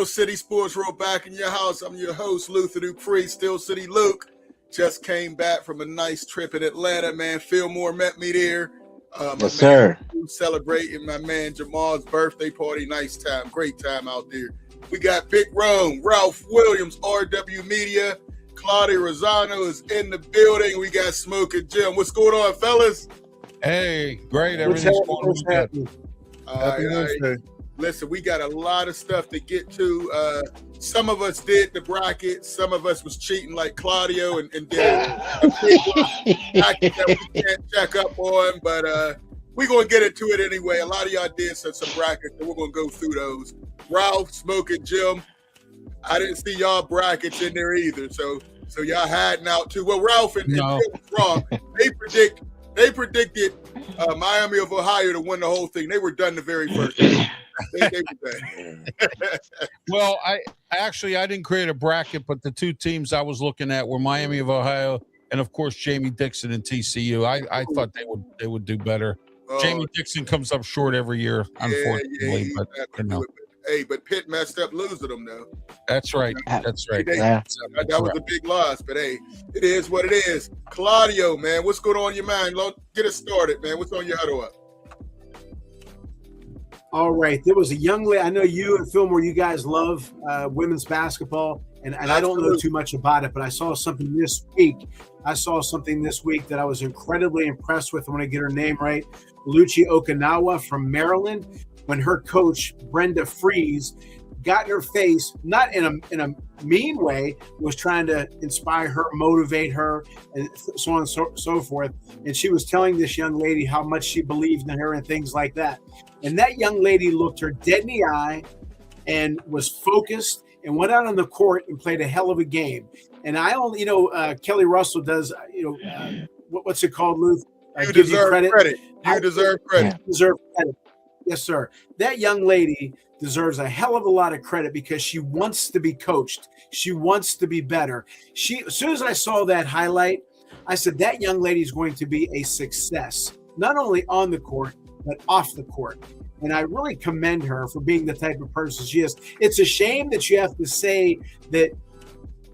Steel City Sports World back in your house. I'm your host, Luther Dupree. Steel City Luke just came back from a nice trip in Atlanta, man. Fillmore met me there. Yes, sir. Celebrating my man Jamal's birthday party. Nice time. Great time out there. We got Big Rome, Ralph Williams, RW Media. Claudia Rosano is in the building. We got Smoking Jim. What's going on, fellas? Hey, great. Everything's going good. All right. Listen, we got a lot of stuff to get to. Some of us did the bracket. Some of us was cheating like Claudio and did a bracket that we can't check up on. But we're going to get into it anyway. A lot of y'all did some brackets, and we're going to go through those. Ralph, Smoking Jim, I didn't see y'all brackets in there either. So y'all hiding out too. Well, Ralph and Jim was wrong. They predicted Miami of Ohio to win the whole thing. They were done the very first game. They were done. Well, I didn't create a bracket, but the two teams I was looking at were Miami of Ohio and, of course, Jamie Dixon and TCU. I thought they would do better. Jamie Dixon comes up short every year, unfortunately. But Pitt messed up losing them, though. That's right. That was a big loss. But, hey, it is what it is. Claudio, man, what's going on in your mind? Get us started, man. What's on your huddle up? All right. There was a young lady. I know you and Fillmore, you guys love women's basketball, and I don't know too much about it, but I saw something this week. That I was incredibly impressed with. I want to get her name right. Luchi Okinawa from Maryland. When her coach, Brenda Freeze, got in her face, not in a mean way, was trying to inspire her, motivate her, and so on and so forth. And she was telling this young lady how much she believed in her and things like that. And that young lady looked her dead in the eye and was focused and went out on the court and played a hell of a game. And I only, Kelly Russell does, what's it called, Luke? You deserve credit. You deserve credit. Deserve credit. Yes, sir. That young lady deserves a hell of a lot of credit because she wants to be coached. She wants to be better. As soon as I saw that highlight, I said, that young lady is going to be a success, not only on the court, but off the court. And I really commend her for being the type of person she is. It's a shame that you have to say that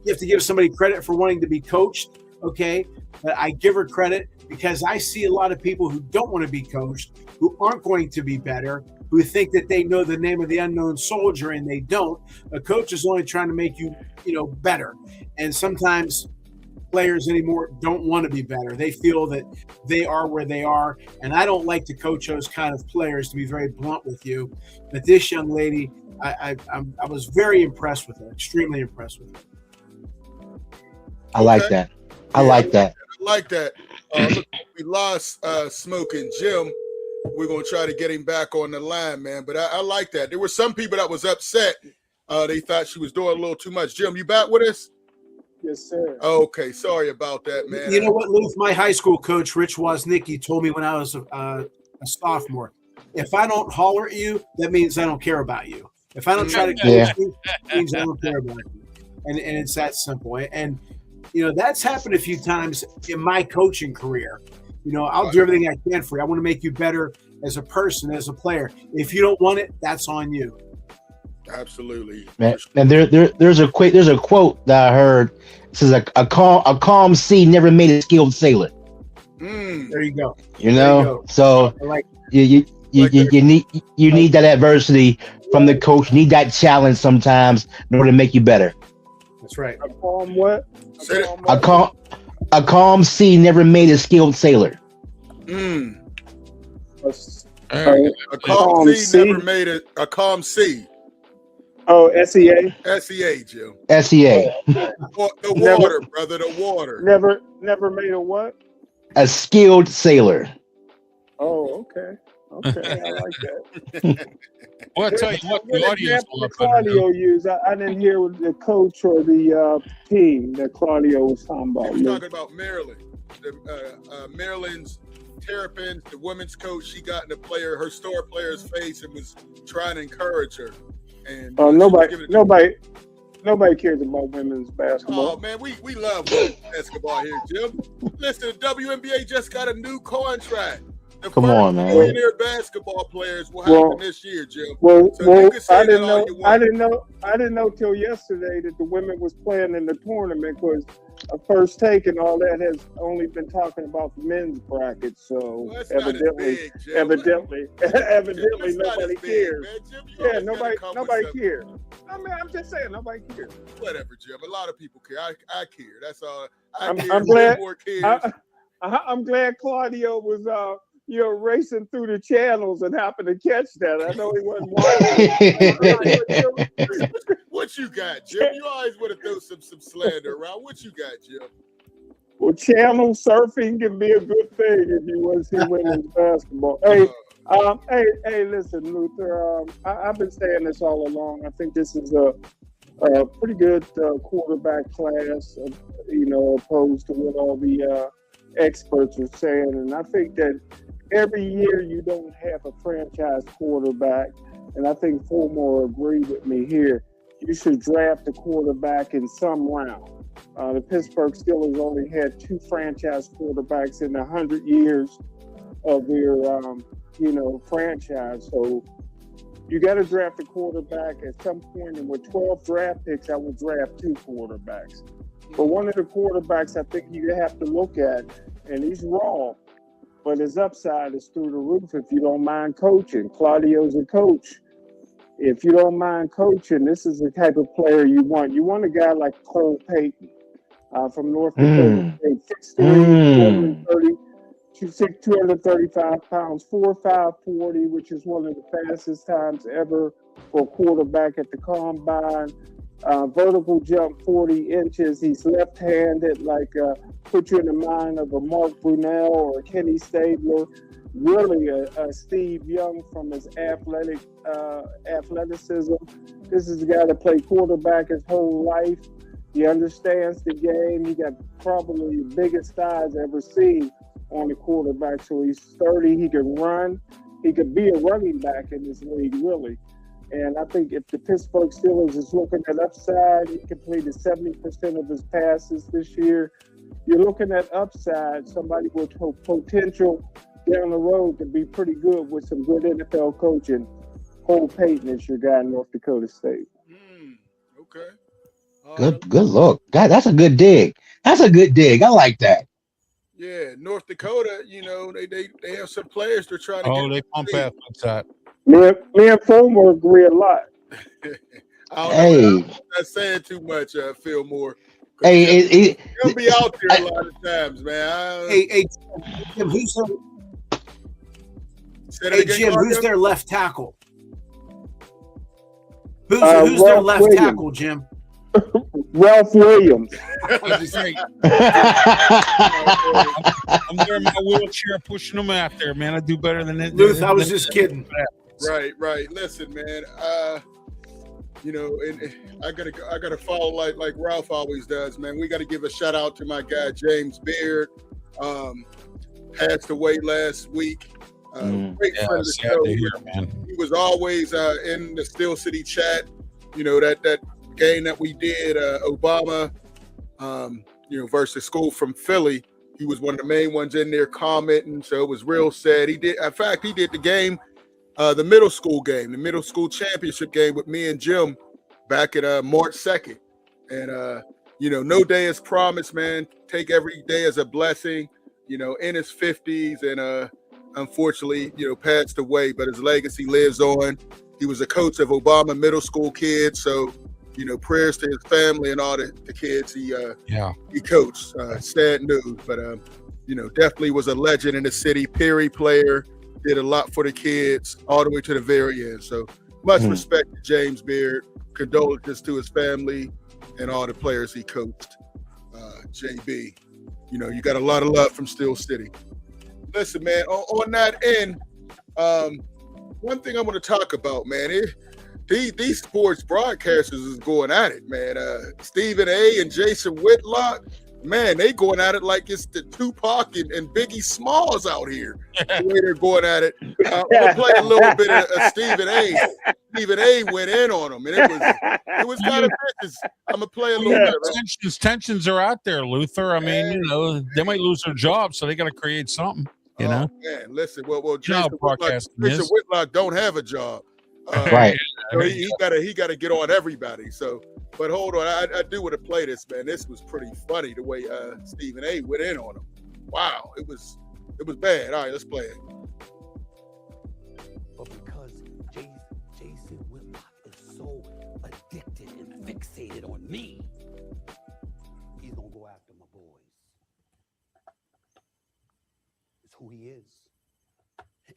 you have to give somebody credit for wanting to be coached, okay? But I give her credit because I see a lot of people who don't want to be coached, who aren't going to be better, who think that they know the name of the unknown soldier and they don't. A coach is only trying to make you, better. And sometimes players anymore don't want to be better. They feel that they are where they are. And I don't like to coach those kind of players, to be very blunt with you. But this young lady, I was very impressed with her, extremely impressed with her. I like that. I like that. Look, we lost Smoking Jim. We're going to try to get him back on the line, man. But I like that. There were some people that was upset. They thought she was doing a little too much. Jim, you back with us? Yes, sir. Okay, sorry about that, man. You know what, Luke? My high school coach, Rich Woznicki, told me when I was a sophomore, if I don't holler at you, that means I don't care about you. If I don't try to coach you, it means I don't care about you. And it's that simple. And that's happened a few times in my coaching career. I'll do everything I can for you. I want to make you better as a person, as a player. If you don't want it, that's on you. Absolutely. Man, and there's a quote that I heard. It says a calm sea never made a skilled sailor. There you go. So you need that adversity from the coach. You need that challenge sometimes in order to make you better. That's right. A calm what? A calm sea never made a skilled sailor. A calm sea never made a calm sea. Oh, SEA? SEA, Jim. SEA. The water, brother, the water. Never made a what? A skilled sailor. Oh, okay. I like that. Well, I'll tell you what, the audience will Claudio used. I didn't hear the coach or the team that Claudio was talking about. He was talking about Maryland. Maryland's Terrapins, the women's coach, she got in her star player's face and was trying to encourage her. And nobody cares about women's basketball. Oh man, we love women's basketball here, Jim. Listen, the WNBA just got a new contract. The Come first on, man. millionaire basketball players will happen this year, Jim. So you can say I didn't that all know. you want. I didn't know till yesterday that the women was playing in the tournament because a first take and all that has only been talking about the men's bracket. So Well, that's not as big, Jim. evidently, It's not nobody as big, cares. man. Jim, you Yeah, always gotta come with nobody something. cares. I mean, I'm just saying, nobody cares. Whatever, Jim. A lot of people care. I care. That's all. I'm care. glad- More cares. I'm glad Claudio was, racing through the channels and happened to catch that. I know he wasn't watching. What you got, Jim? You always want to throw some slander around. What you got, Jim? Well, channel surfing can be a good thing if you want to see women's basketball. Hey, listen, Luther. I've been saying this all along. I think this is a pretty good quarterback class, opposed to what all the experts are saying. And I think that every year you don't have a franchise quarterback, and I think Fulmore agreed with me here. You should draft a quarterback in some round. The Pittsburgh Steelers only had 2 franchise quarterbacks in 100 years of their, franchise. So you got to draft a quarterback at some point. And with 12 draft picks, I will draft 2 quarterbacks. But one of the quarterbacks I think you have to look at, and he's raw, but his upside is through the roof if you don't mind coaching. Claudio's a coach. If you don't mind coaching, this is the type of player you want. You want a guy like Cole Payton from North Dakota State, 6'3", 235 pounds, 4.5 40, which is one of the fastest times ever for a quarterback at the combine. Vertical jump 40 inches. He's left-handed, put you in the mind of a Mark Brunell or a Kenny Stabler. Really a Steve Young from his athleticism. This is a guy that played quarterback his whole life. He understands the game. He got probably the biggest thighs I've ever seen on the quarterback. So he's sturdy. He can run. He could be a running back in this league, really. And I think if the Pittsburgh Steelers is looking at upside, he completed 70% of his passes this year. You're looking at upside, somebody with potential down the road to be pretty good with some good NFL coaching. Cole Payton is your guy in North Dakota State. Okay. Good look. God, that's a good dig. That's a good dig. I like that. Yeah, North Dakota, they have some players they're trying to get. Oh, they pump athletes out. Me and Fulmer agree a lot. I don't know. I'm not saying too much, Fillmore. Hey, he'll be out there a lot of times, man. Jim, who's their left tackle? Who's their left Williams. tackle, Jim? Ralph Williams. I'm there in my wheelchair pushing them out there, man. I do better than that. Luth, I was just kidding. Right. Listen, man. And I gotta follow like Ralph always does, man. We got to give a shout out to my guy James Beard. Passed away last week. Great friend of the show. Man. He was always in the Steel City chat. That game that we did, Obama, versus school from Philly. He was one of the main ones in there commenting. So it was real sad. He did the game. The middle school game, the middle school championship game with me and Jim back at March 2nd. And, no day is promised, man. Take every day as a blessing, in his 50s and unfortunately, passed away, but his legacy lives on. He was a coach of Obama middle school kids. So, prayers to his family and all the kids he coached. Sad news, but, definitely was a legend in the city, Perry player. Did a lot for the kids all the way to the very end. So much respect to James Beard. Condolences to his family and all the players he coached. JB, you got a lot of love from Steel City. Listen, man, on that end, one thing I want to talk about, man, these sports broadcasters is going at it, man. Stephen A. and Jason Whitlock, man, they going at it like it's the Tupac and Biggie Smalls out here. The way they're going at it. I'm gonna play a little bit of Stephen A. Stephen A. went in on him, and it was kind of vicious. I'm gonna play a little bit. Tensions are out there, Luther. I mean, they might lose their job, so they got to create something. You know, man, listen. Well, Jason Whitlock don't have a job. Right. So he gotta get on everybody. So, but hold on, I do want to play this, man. This was pretty funny the way Stephen A. went in on him. Wow, it was bad. All right, let's play it. But because Jason Whitlock is so addicted and fixated on me, he's gonna go after my boys. It's who he is.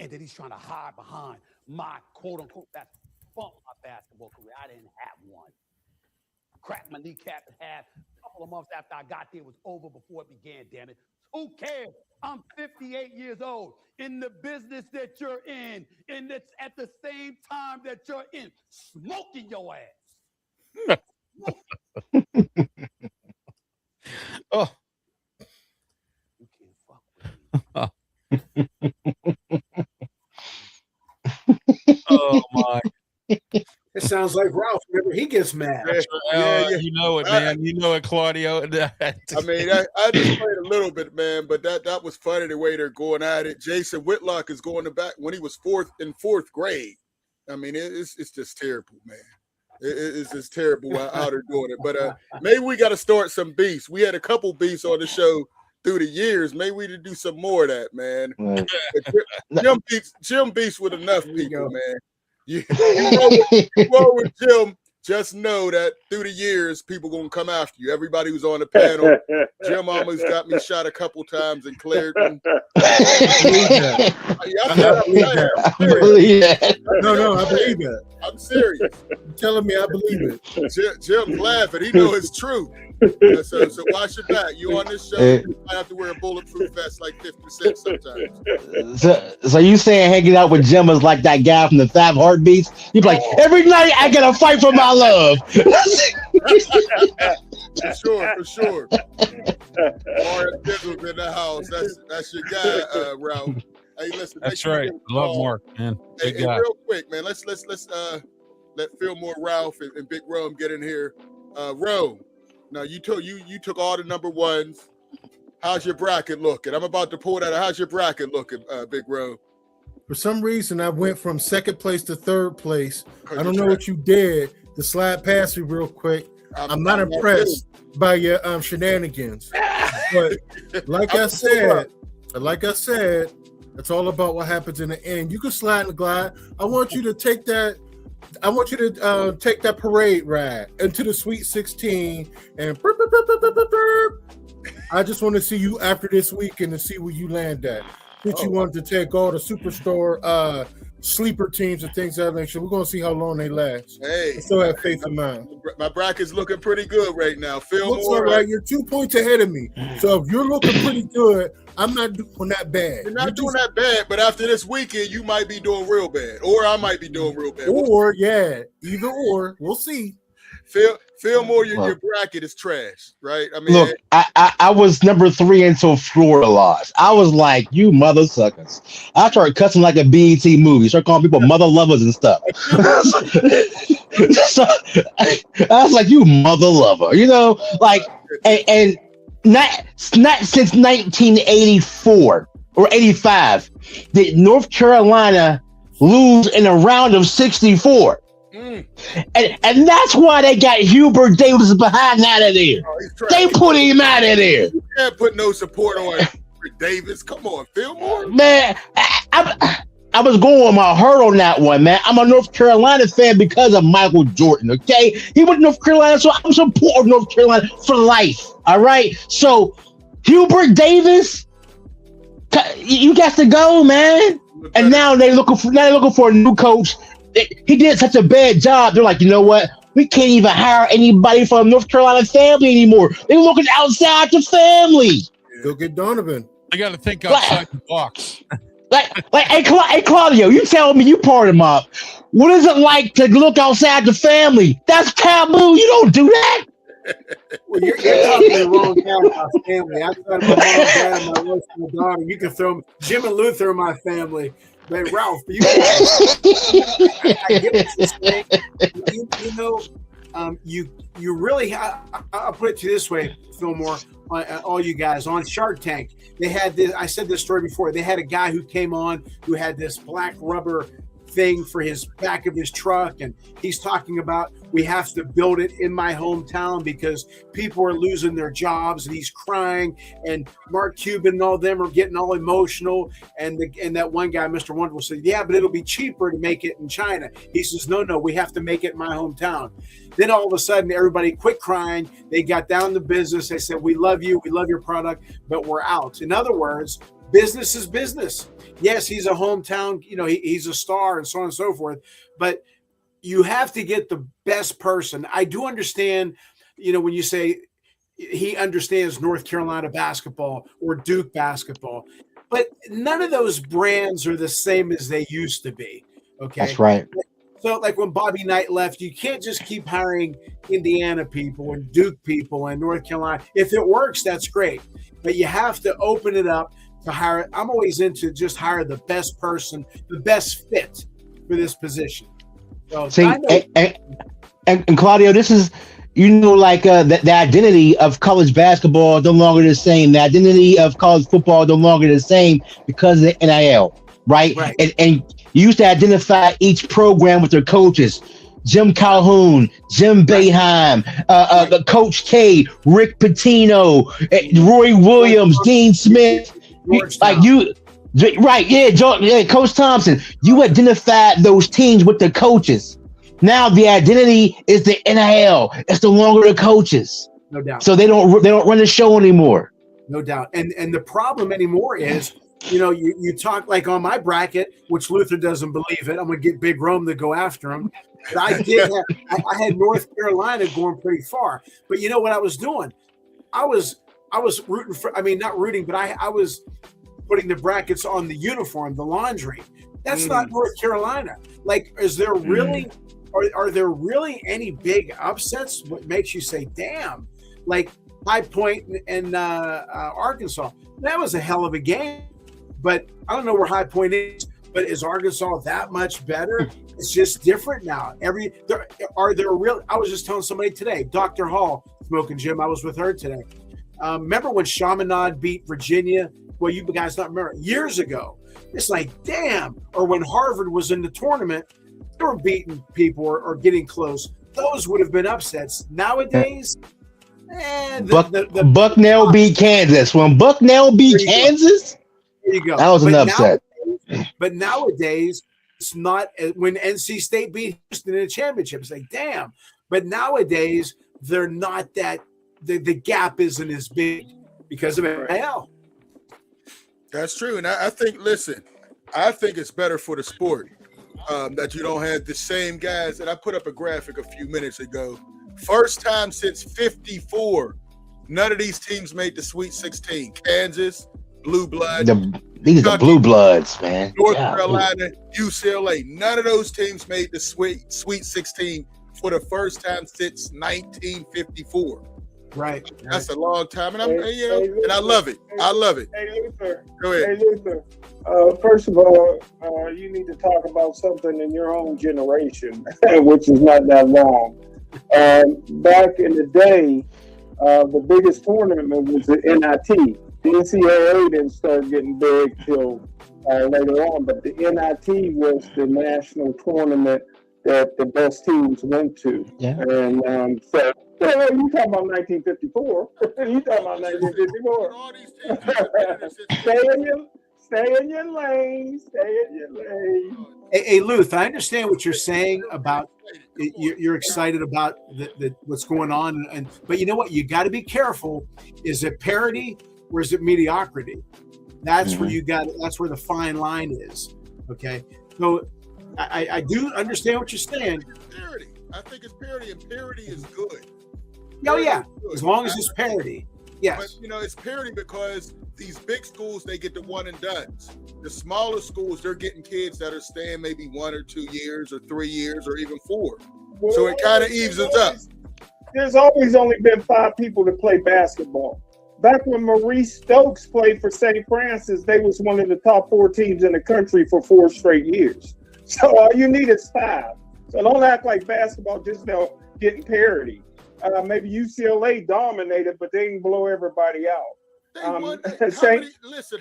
And then he's trying to hide behind my quote unquote that funk my basketball career. I didn't have one. Cracked my kneecap in half. A couple of months after I got there, it was over before it began, damn it. Who cares? I'm 58 years old in the business that you're in that's at the same time that you're in, smoking your ass. Oh. You can't fuck with me. Oh my! It sounds like Ralph. Whenever he gets mad. Yeah. You know it, man. You know it, Claudio. I mean, I just played a little bit, man, but that was funny the way they're going at it. Jason Whitlock is going to back when he was in fourth grade. I mean, it's just terrible, man. It's just terrible how they're doing it. But maybe we got to start some beefs. We had a couple beefs on the show through the years. Maybe we need to do some more of that, man. Right. Jim beefs with enough people, man. You roll with Jim, just know that through the years, people gonna come after you. Everybody who's on the panel, Jim almost got me shot a couple times and cleared me. I believe that. No, I believe that. I'm serious. You're telling me I believe it. Jim's laughing. He know it's true. So watch your back. You on this show, you might have to wear a bulletproof vest like 50% sometimes. So you saying hanging out with Jim is like that guy from the 5 Heartbeats? You'd be like, every night I gotta fight for my love. For sure. Mark Dizzle's in the house. That's your guy, Ralph. Hey, listen. That's right. Love Mark, man. Hey, real quick, man. Let's let Fillmore, Ralph, and Big Rome get in here. Rome. Now you took all the number ones. How's your bracket looking? I'm about to pull that out. How's your bracket looking, Big Rome? For some reason, I went from second place to third place. I don't know what you did to slide past me real quick. I'm not impressed by your shenanigans. But like I said, it's all about what happens in the end. You can slide and glide. I want you to take that parade ride into the Sweet 16 and I just want to see you after this weekend to see where you land at. Since you wanted to take all the superstar sleeper teams and things of that nature, we're going to see how long they last. Hey, I still have faith in mine. My bracket's looking pretty good right now. Looks all right. You're 2 points ahead of me. So if you're looking pretty good, I'm not doing that bad. You're not doing that bad, but after this weekend, you might be doing real bad, or I might be doing real bad. Either or. We'll see. Fillmore, your bracket is trash, right? I mean, look, I was number 3 until Florida lost. I was like, you mother suckers. I started cussing like a BET movie. Start calling people mother lovers and stuff. So I was like, you mother lover, like, and not since 1984 or 85 did North Carolina lose in a round of 64. And that's why they got Hubert Davis behind out of there. They put him out of there. You can't put no support on Hubert Davis. Come on, Fillmore. Man, I was going with my heart on that one, man. I'm a North Carolina fan because of Michael Jordan, okay? He went to North Carolina, so I'm supporting North Carolina for life, all right? So, Hubert Davis, you got to go, man. And now they're looking for a new coach. He did such a bad job. They're like, you know what? We can't even hire anybody from North Carolina family anymore. They're looking outside the family. Go get Donovan. I got to think outside the box. Hey, Claudio, you tell me you part of mob. What is it like to look outside the family? That's taboo. You don't do that. Well, you're talking the wrong kind of family. Outside of my mom, dad, my wife, my daughter, you can throw Jim and Luther in my family. But Ralph, I get what you're saying. you really I'll put it to you this way, Fillmore, all you guys on Shark Tank. They had this. I said this story before. They had a guy who came on who had this black rubber thing for his back of his truck, and he's talking about we have to build it in my hometown because people are losing their jobs, and he's crying, and Mark Cuban and all of them are getting all emotional, and that one guy, Mr. Wonderful, said, yeah, but it'll be cheaper to make it in China. He says, no, we have to make it in my hometown. Then all of a sudden everybody quit crying. They got down to business. They said, we love you, we love your product, but we're out. In other words, business is business. Yes, he's a hometown, he's a star and so on and so forth, but you have to get the best person. I do understand, when you say he understands North Carolina basketball or Duke basketball, but none of those brands are the same as they used to be. Okay. That's right. So like when Bobby Knight left, you can't just keep hiring Indiana people and Duke people and North Carolina. If it works, that's great, but you have to open it up to hire. I'm always into just hire the best person, the best fit for this position. So see, and Claudio, this is, the identity of college basketball is no longer the same. The identity of college football is no longer the same because of the NIL, right? And you used to identify each program with their coaches. Jim Calhoun, Jim Boeheim, Coach K, Rick Pitino, Roy Williams, Dean Smith. Coach Thompson. You identified those teams with the coaches. Now the identity is the NIL. It's no longer the coaches. No doubt. So they don't run the show anymore. No doubt. And the problem anymore is, you talk like on my bracket, which Luther doesn't believe it. I'm going to get Big Rome to go after him. But I had North Carolina going pretty far. But you know what I was doing? I was rooting for, not rooting, but I was putting the brackets on the uniform, the laundry. That's not North Carolina. Like, is there really, are there really any big upsets? What makes you say, damn, like High Point and Arkansas? That was a hell of a game, but I don't know where High Point is, but is Arkansas that much better? It's just different now. I was just telling somebody today, Dr. Hall, Smoking Jim, I was with her today. Remember when Chaminade beat Virginia? Well, you guys not remember, years ago. It's like, damn. Or when Harvard was in the tournament, they were beating people or getting close. Those would have been upsets. Nowadays, Bucknell beat Kansas. When Bucknell beat Kansas, there you go. That was an upset. But nowadays, it's not. When NC State beat Houston in a championship, it's like, damn. But nowadays, they're not that. The gap isn't as big because of NIL. That's true. And I think it's better for the sport that you don't have the same guys. And I put up a graphic a few minutes ago. First time since 54, none of these teams made the Sweet 16. Kansas, Blue Blood. These are Blue Bloods, man. North Carolina, UCLA. None of those teams made the Sweet 16 for the first time since 1954. Right. That's a long time, and and I love it. I love it. Hey, Luther. Go ahead. Hey, Luther. First of all, you need to talk about something in your own generation, which is not that long. Back in the day, the biggest tournament was the NIT. The NCAA didn't start getting big till later on, but the NIT was the national tournament that the best teams went to. Yeah. And so, you talking about 1954? You talking about 1954? Stay in your lane. Stay in your lane. Hey, Luth, I understand what you're saying about you're excited about what's going on, but you know what? You got to be careful. Is it parity or is it mediocrity? That's where that's where the fine line is. Okay, so I do understand what you're saying. Parity. I think it's parity, and parity is good. Oh yeah, as long as it's parity. Yes. But it's parity because these big schools, they get the one and dones. The smaller schools, they're getting kids that are staying maybe 1 or 2 years or 3 years or even 4. So it kind of evens up. There's always only been 5 people that play basketball. Back when Maurice Stokes played for St. Francis, they was one of the top 4 teams in the country for 4 straight years. So all you need is 5. So don't act like basketball just getting parity. Maybe UCLA dominated, but they didn't blow everybody out. They won.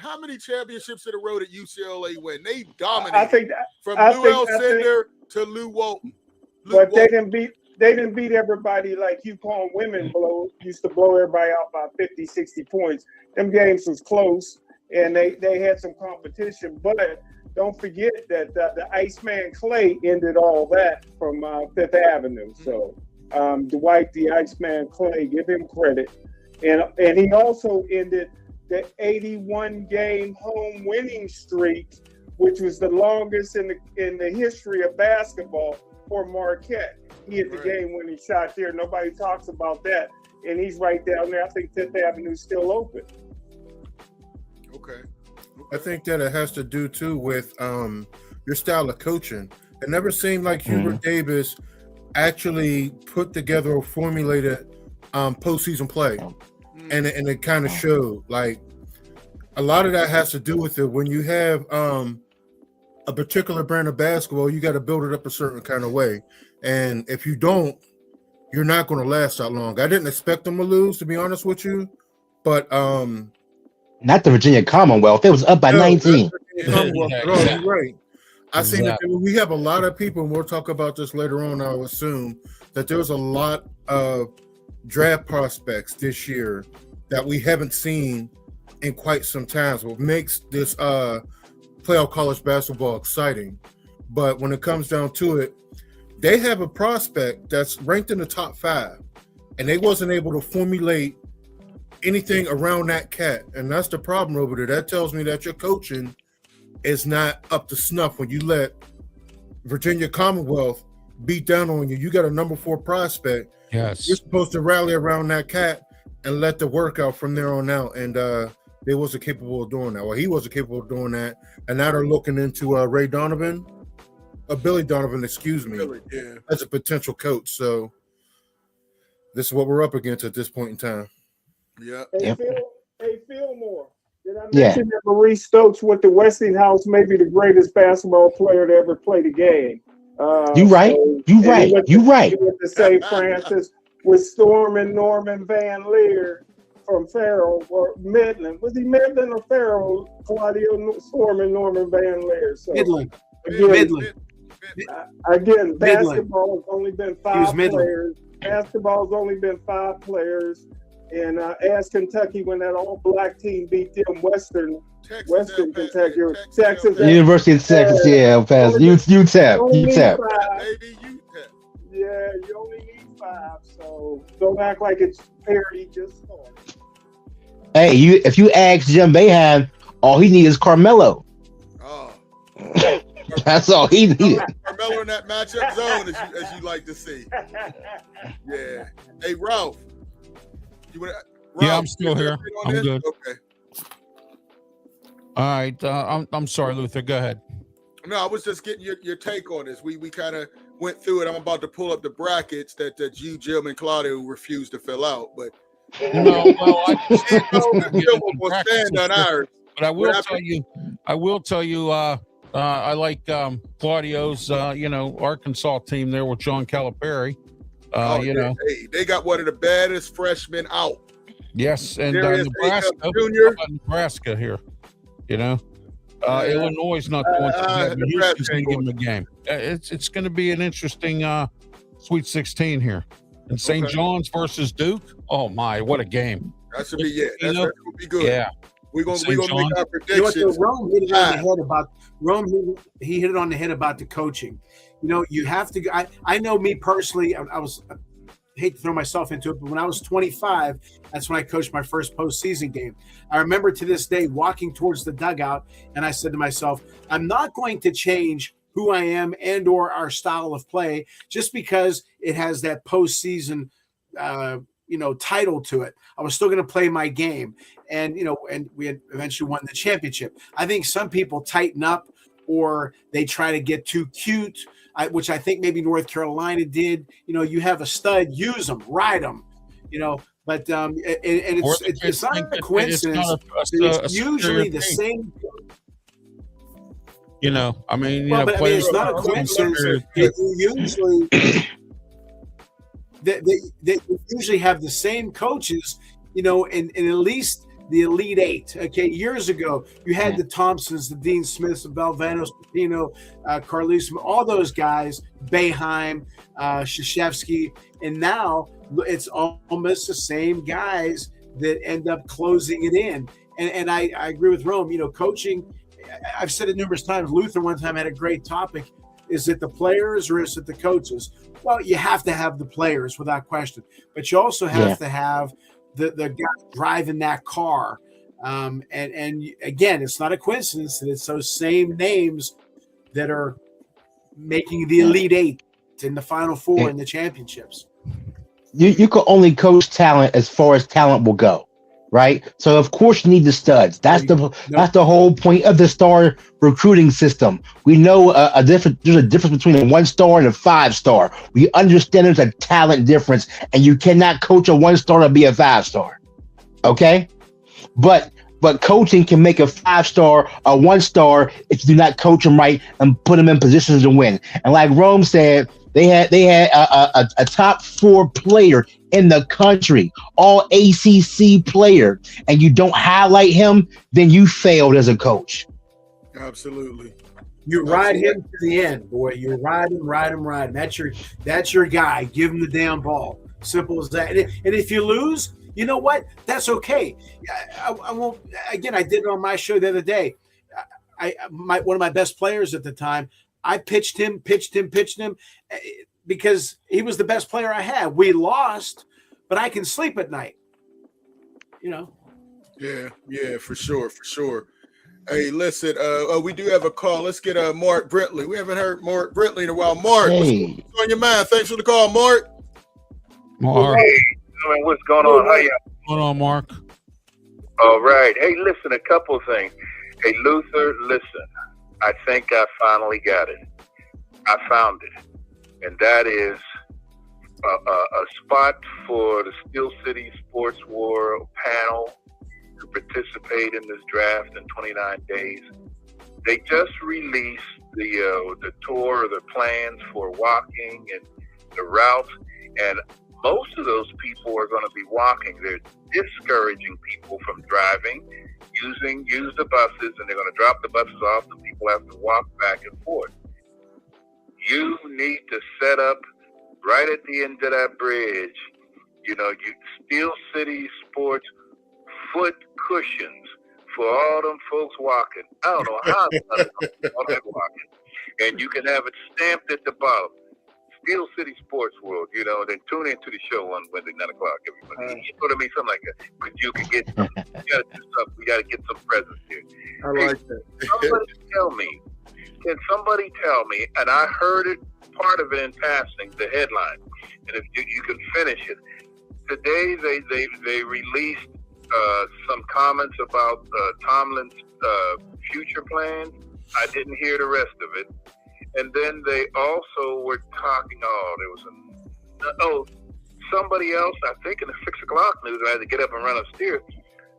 How many championships in a row did UCLA win? They dominated. I think from Lou Alcindor to Lou Walton. They didn't beat everybody like UConn women used to blow everybody out by 50, 60 points. Them games was close, and they had some competition. But don't forget that the Iceman Clay ended all that from Fifth Avenue. So Dwight the Iceman Clay, give him credit. And he also ended the 81-game home winning streak, which was the longest in the history of basketball for Marquette. He hit the game-winning shot there. Nobody talks about that, and he's right down there. I think Fifth Avenue's still open. Okay. I think that it has to do too with your style of coaching. It never seemed like Hubert Davis actually put together or formulated postseason play. And it kind of showed. Like, a lot of that has to do with it. When you have a particular brand of basketball, you got to build it up a certain kind of way. And if you don't, you're not going to last that long. I didn't expect them to lose, to be honest with you. But not the Virginia Commonwealth. It was up by 19. You're right. I seen that we have a lot of people, and we'll talk about this later on, I'll assume, that there's a lot of draft prospects this year that we haven't seen in quite some time. So what makes this playoff college basketball exciting. But when it comes down to it, they have a prospect that's ranked in the top 5, and they wasn't able to formulate anything around that cat. And that's the problem over there. That tells me that your coaching is not up to snuff when you let Virginia Commonwealth beat down on you. You got a number 4 prospect. Yes. You're supposed to rally around that cat and let the work out from there on out. And they wasn't capable of doing that. Well, he wasn't capable of doing that. And now they're looking into Billy Donovan, excuse me, as a potential coach. So this is what we're up against at this point in time. Yeah. Hey, Fillmore. Did I mention that Maurice Stokes went to Westinghouse, maybe the greatest basketball player to ever play the game? You right. He went to St. Francis with Storm and Norman Van Leer from Farrell or Midland. Was he Midland or Farrell? Claudio Storm and Norman Van Leer. So Midland. Again, basketball has only been 5 players. Basketball's only been 5 players. And ask Kentucky when that all-black team beat them, Western Kentucky, Texas. University of Texas, past UTEP. Maybe UTEP. Yeah, you only need 5, so don't act like it's parity just started. Hey, if you ask Jim Boeheim, all he needs is Carmelo. Oh. That's all he needed. Carmelo in that matchup zone, as you like to see. Yeah. Hey, Ralph. I'm still here. I'm good. Okay. All right. I'm sorry, Luther. Go ahead. No, I was just getting your take on this. We kind of went through it. I'm about to pull up the brackets that you, Jim, and Claudio refused to fill out. But no, well, I stand on ours. But I will tell you. I like Claudio's, Arkansas team there with John Calipari. They got one of the baddest freshmen out. Yes, and Nebraska here. Illinois is not going to give him a game. It's going to be an interesting Sweet 16 here. And St. John's versus Duke. Oh my, what a game! That should be That's going to be good. Yeah. We're gonna make our predictions. Rome hit it on the head about he hit it on the head about the coaching. You have to. I know me personally. I hate to throw myself into it, but when I was 25, that's when I coached my first postseason game. I remember to this day walking towards the dugout, and I said to myself, "I'm not going to change who I am and/or our style of play just because it has that postseason." Title to it. I was still going to play my game, and we had eventually won the championship. I think some people tighten up or they try to get too cute, which I think maybe North Carolina did. You have a stud, use them, ride them, but it's not a coincidence. It's usually the same. It's not a coincidence. Usually. they usually have the same coaches, in at least the Elite Eight. Okay, years ago, you had the Thompsons, the Dean Smiths, the Balvanos, Pino, Carlos, all those guys, Boeheim, Krzyzewski, and now it's almost the same guys that end up closing it in. And I agree with Rome. Coaching, I've said it numerous times. Luther one time had a great topic. Is it the players or is it the coaches? Well, you have to have the players without question, but you also have to have the guy driving that car. And again, it's not a coincidence that it's those same names that are making the Elite Eight in the Final Four in the championships. You can only coach talent as far as talent will go, right? So of course you need the studs. That's the whole point of the star recruiting system. We know there's a difference between a 1-star and a 5-star. We understand there's a talent difference, and you cannot coach a 1-star to be a 5-star. Okay, but coaching can make a 5-star a 1-star if you do not coach them right and put them in positions to win. And like Rome said, they had a top 4 player in the country, all ACC player, and you don't highlight him, then you failed as a coach. Absolutely. You ride him to the end, boy. You ride him. That's your guy. Give him the damn ball. Simple as that. And if you lose, you know what? That's okay. I won't. Again, I did it on my show the other day. One of my best players at the time, I pitched him because he was the best player I had. We lost, but I can sleep at night. Yeah, for sure. Hey, listen, we do have a call. Let's get Mark Brentley. We haven't heard Mark Brentley in a while. Mark, what's on your mind? Thanks for the call, Mark. Hey, what's going on? How you? What's going on, Mark? All right. Hey, listen, a couple of things. Hey, Luther, listen. I think I finally got it. I found it. And that is a spot for the Steel City Sports World panel to participate in this draft in 29 days. They just released the tour, the plans for walking and the routes, and most of those people are going to be walking. They're discouraging people from driving, use the buses, and they're going to drop the buses off, and people have to walk back and forth. You need to set up right at the end of that bridge, you Steel City Sports foot cushions for all them folks walking. I don't know how all that walking. And you can have it stamped at the bottom. Steel City Sports World, then tune into the show on Wednesday, 9 o'clock, everybody. You know what I mean? Something like that. But you can get some, we got to do something. We got to get some presents here. I like that. Can somebody tell me, and I heard it, part of it in passing, the headline, and if you can finish it. Today they released some comments about Tomlin's future plans. I didn't hear the rest of it. And then they also were talking, somebody else, I think in the 6 o'clock news, I had to get up and run upstairs,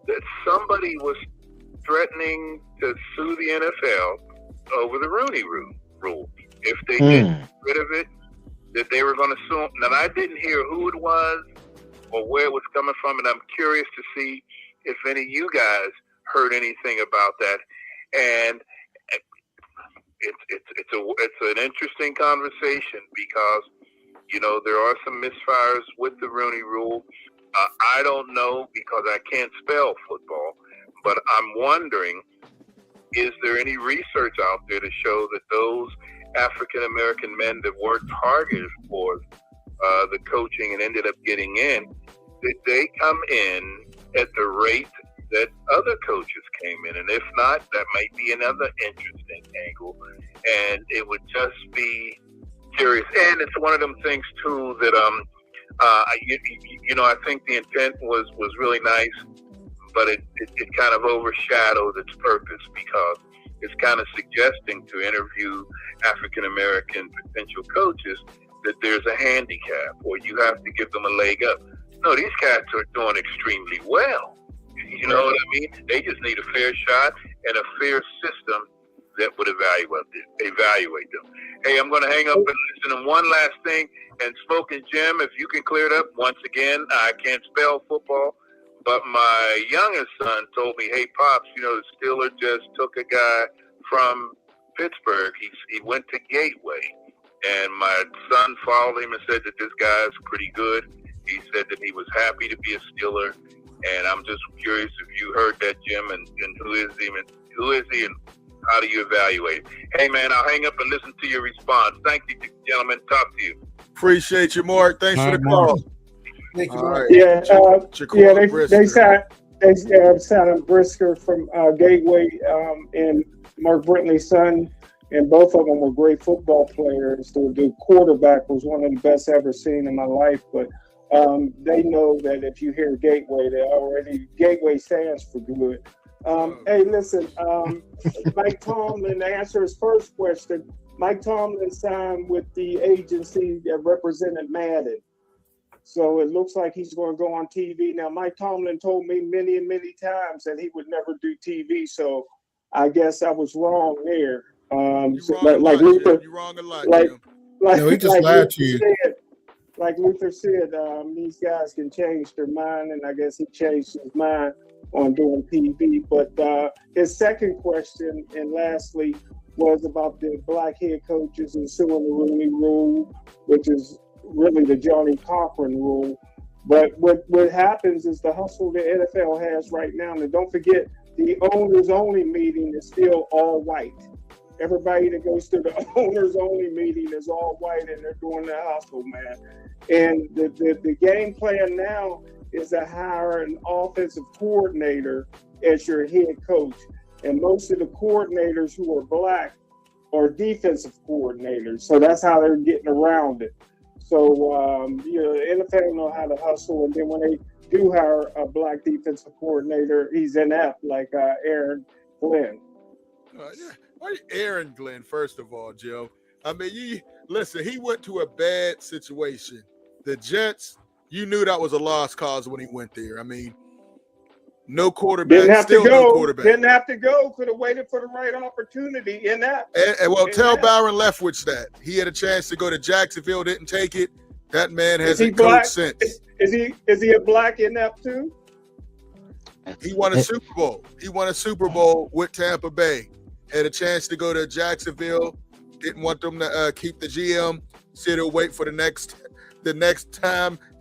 that somebody was threatening to sue the NFL over the Rooney Rule. If they didn't get rid of it, that they were going to sue. Now, I didn't hear who it was or where it was coming from, and I'm curious to see if any of you guys heard anything about that. And it's an interesting conversation because, there are some misfires with the Rooney Rule. I don't know because I can't spell football, but I'm wondering, is there any research out there to show that those African-American men that worked harder for the coaching and ended up getting in, did they come in at the rate that other coaches came in? And if not, that might be another interesting angle. And it would just be curious. And it's one of them things, too, that, I think the intent was really nice, but it kind of overshadowed its purpose because it's kind of suggesting to interview African-American potential coaches that there's a handicap or you have to give them a leg up. No, these cats are doing extremely well. You know what I mean? They just need a fair shot and a fair system that would evaluate them. Hey, I'm going to hang up and listen. And one last thing, and Smoking Jim, if you can clear it up once again, I can't spell football, but my youngest son told me, hey, Pops, the Steelers just took a guy from Pittsburgh. He went to Gateway, and my son followed him and said that this guy is pretty good. He said that he was happy to be a Steeler, and I'm just curious if you heard that, Jim, and who is he, and how do you evaluate? Hey, man, I'll hang up and listen to your response. Thank you, gentlemen. Talk to you. Appreciate you, Mark. Thanks for the call. Thank you, All Mark. right. They signed Brisker from Gateway and Mark Brentley's son, and both of them were great football players. The quarterback was one of the best I've ever seen in my life, but they know that if you hear Gateway, Gateway stands for good. Hey, listen, Mike Tomlin, to answer his first question, Mike Tomlin signed with the agency that represented Madden. So it looks like he's going to go on TV. Now, Mike Tomlin told me many and many times that he would never do TV. So I guess I was wrong there. Like Luther, you're wrong a lot. No, he just lied to you. Like Luther said, these guys can change their mind, and I guess he changed his mind on doing TV. But his second question, and lastly, was about the black head coaches and suing the Rooney Rule, which is really the Johnny Cochran rule. But what happens is the hustle the NFL has right now, and don't forget, the owners only meeting is still all white. Everybody that goes to the owners only meeting is all white, and they're doing the hustle, man. And the game plan now is to hire an offensive coordinator as your head coach. And most of the coordinators who are black are defensive coordinators. So that's how they're getting around it. So, the NFL know how to hustle. And then when they do hire a black defensive coordinator, he's inept, like Aaron Glenn. Why Aaron Glenn, first of all, Joe? I mean, listen, he went to a bad situation. The Jets, you knew that was a lost cause when he went there. I mean, no quarterback. Didn't have still to go. No quarterback. Didn't have to go. Could have waited for the right opportunity. And tell Byron Leftwich that. He had a chance to go to Jacksonville, didn't take it. That man hasn't coached since. Is he a black inept too? He won a Super Bowl. He won a Super Bowl with Tampa Bay. Had a chance to go to Jacksonville. Didn't want them to keep the GM. Sit or wait for the next time. The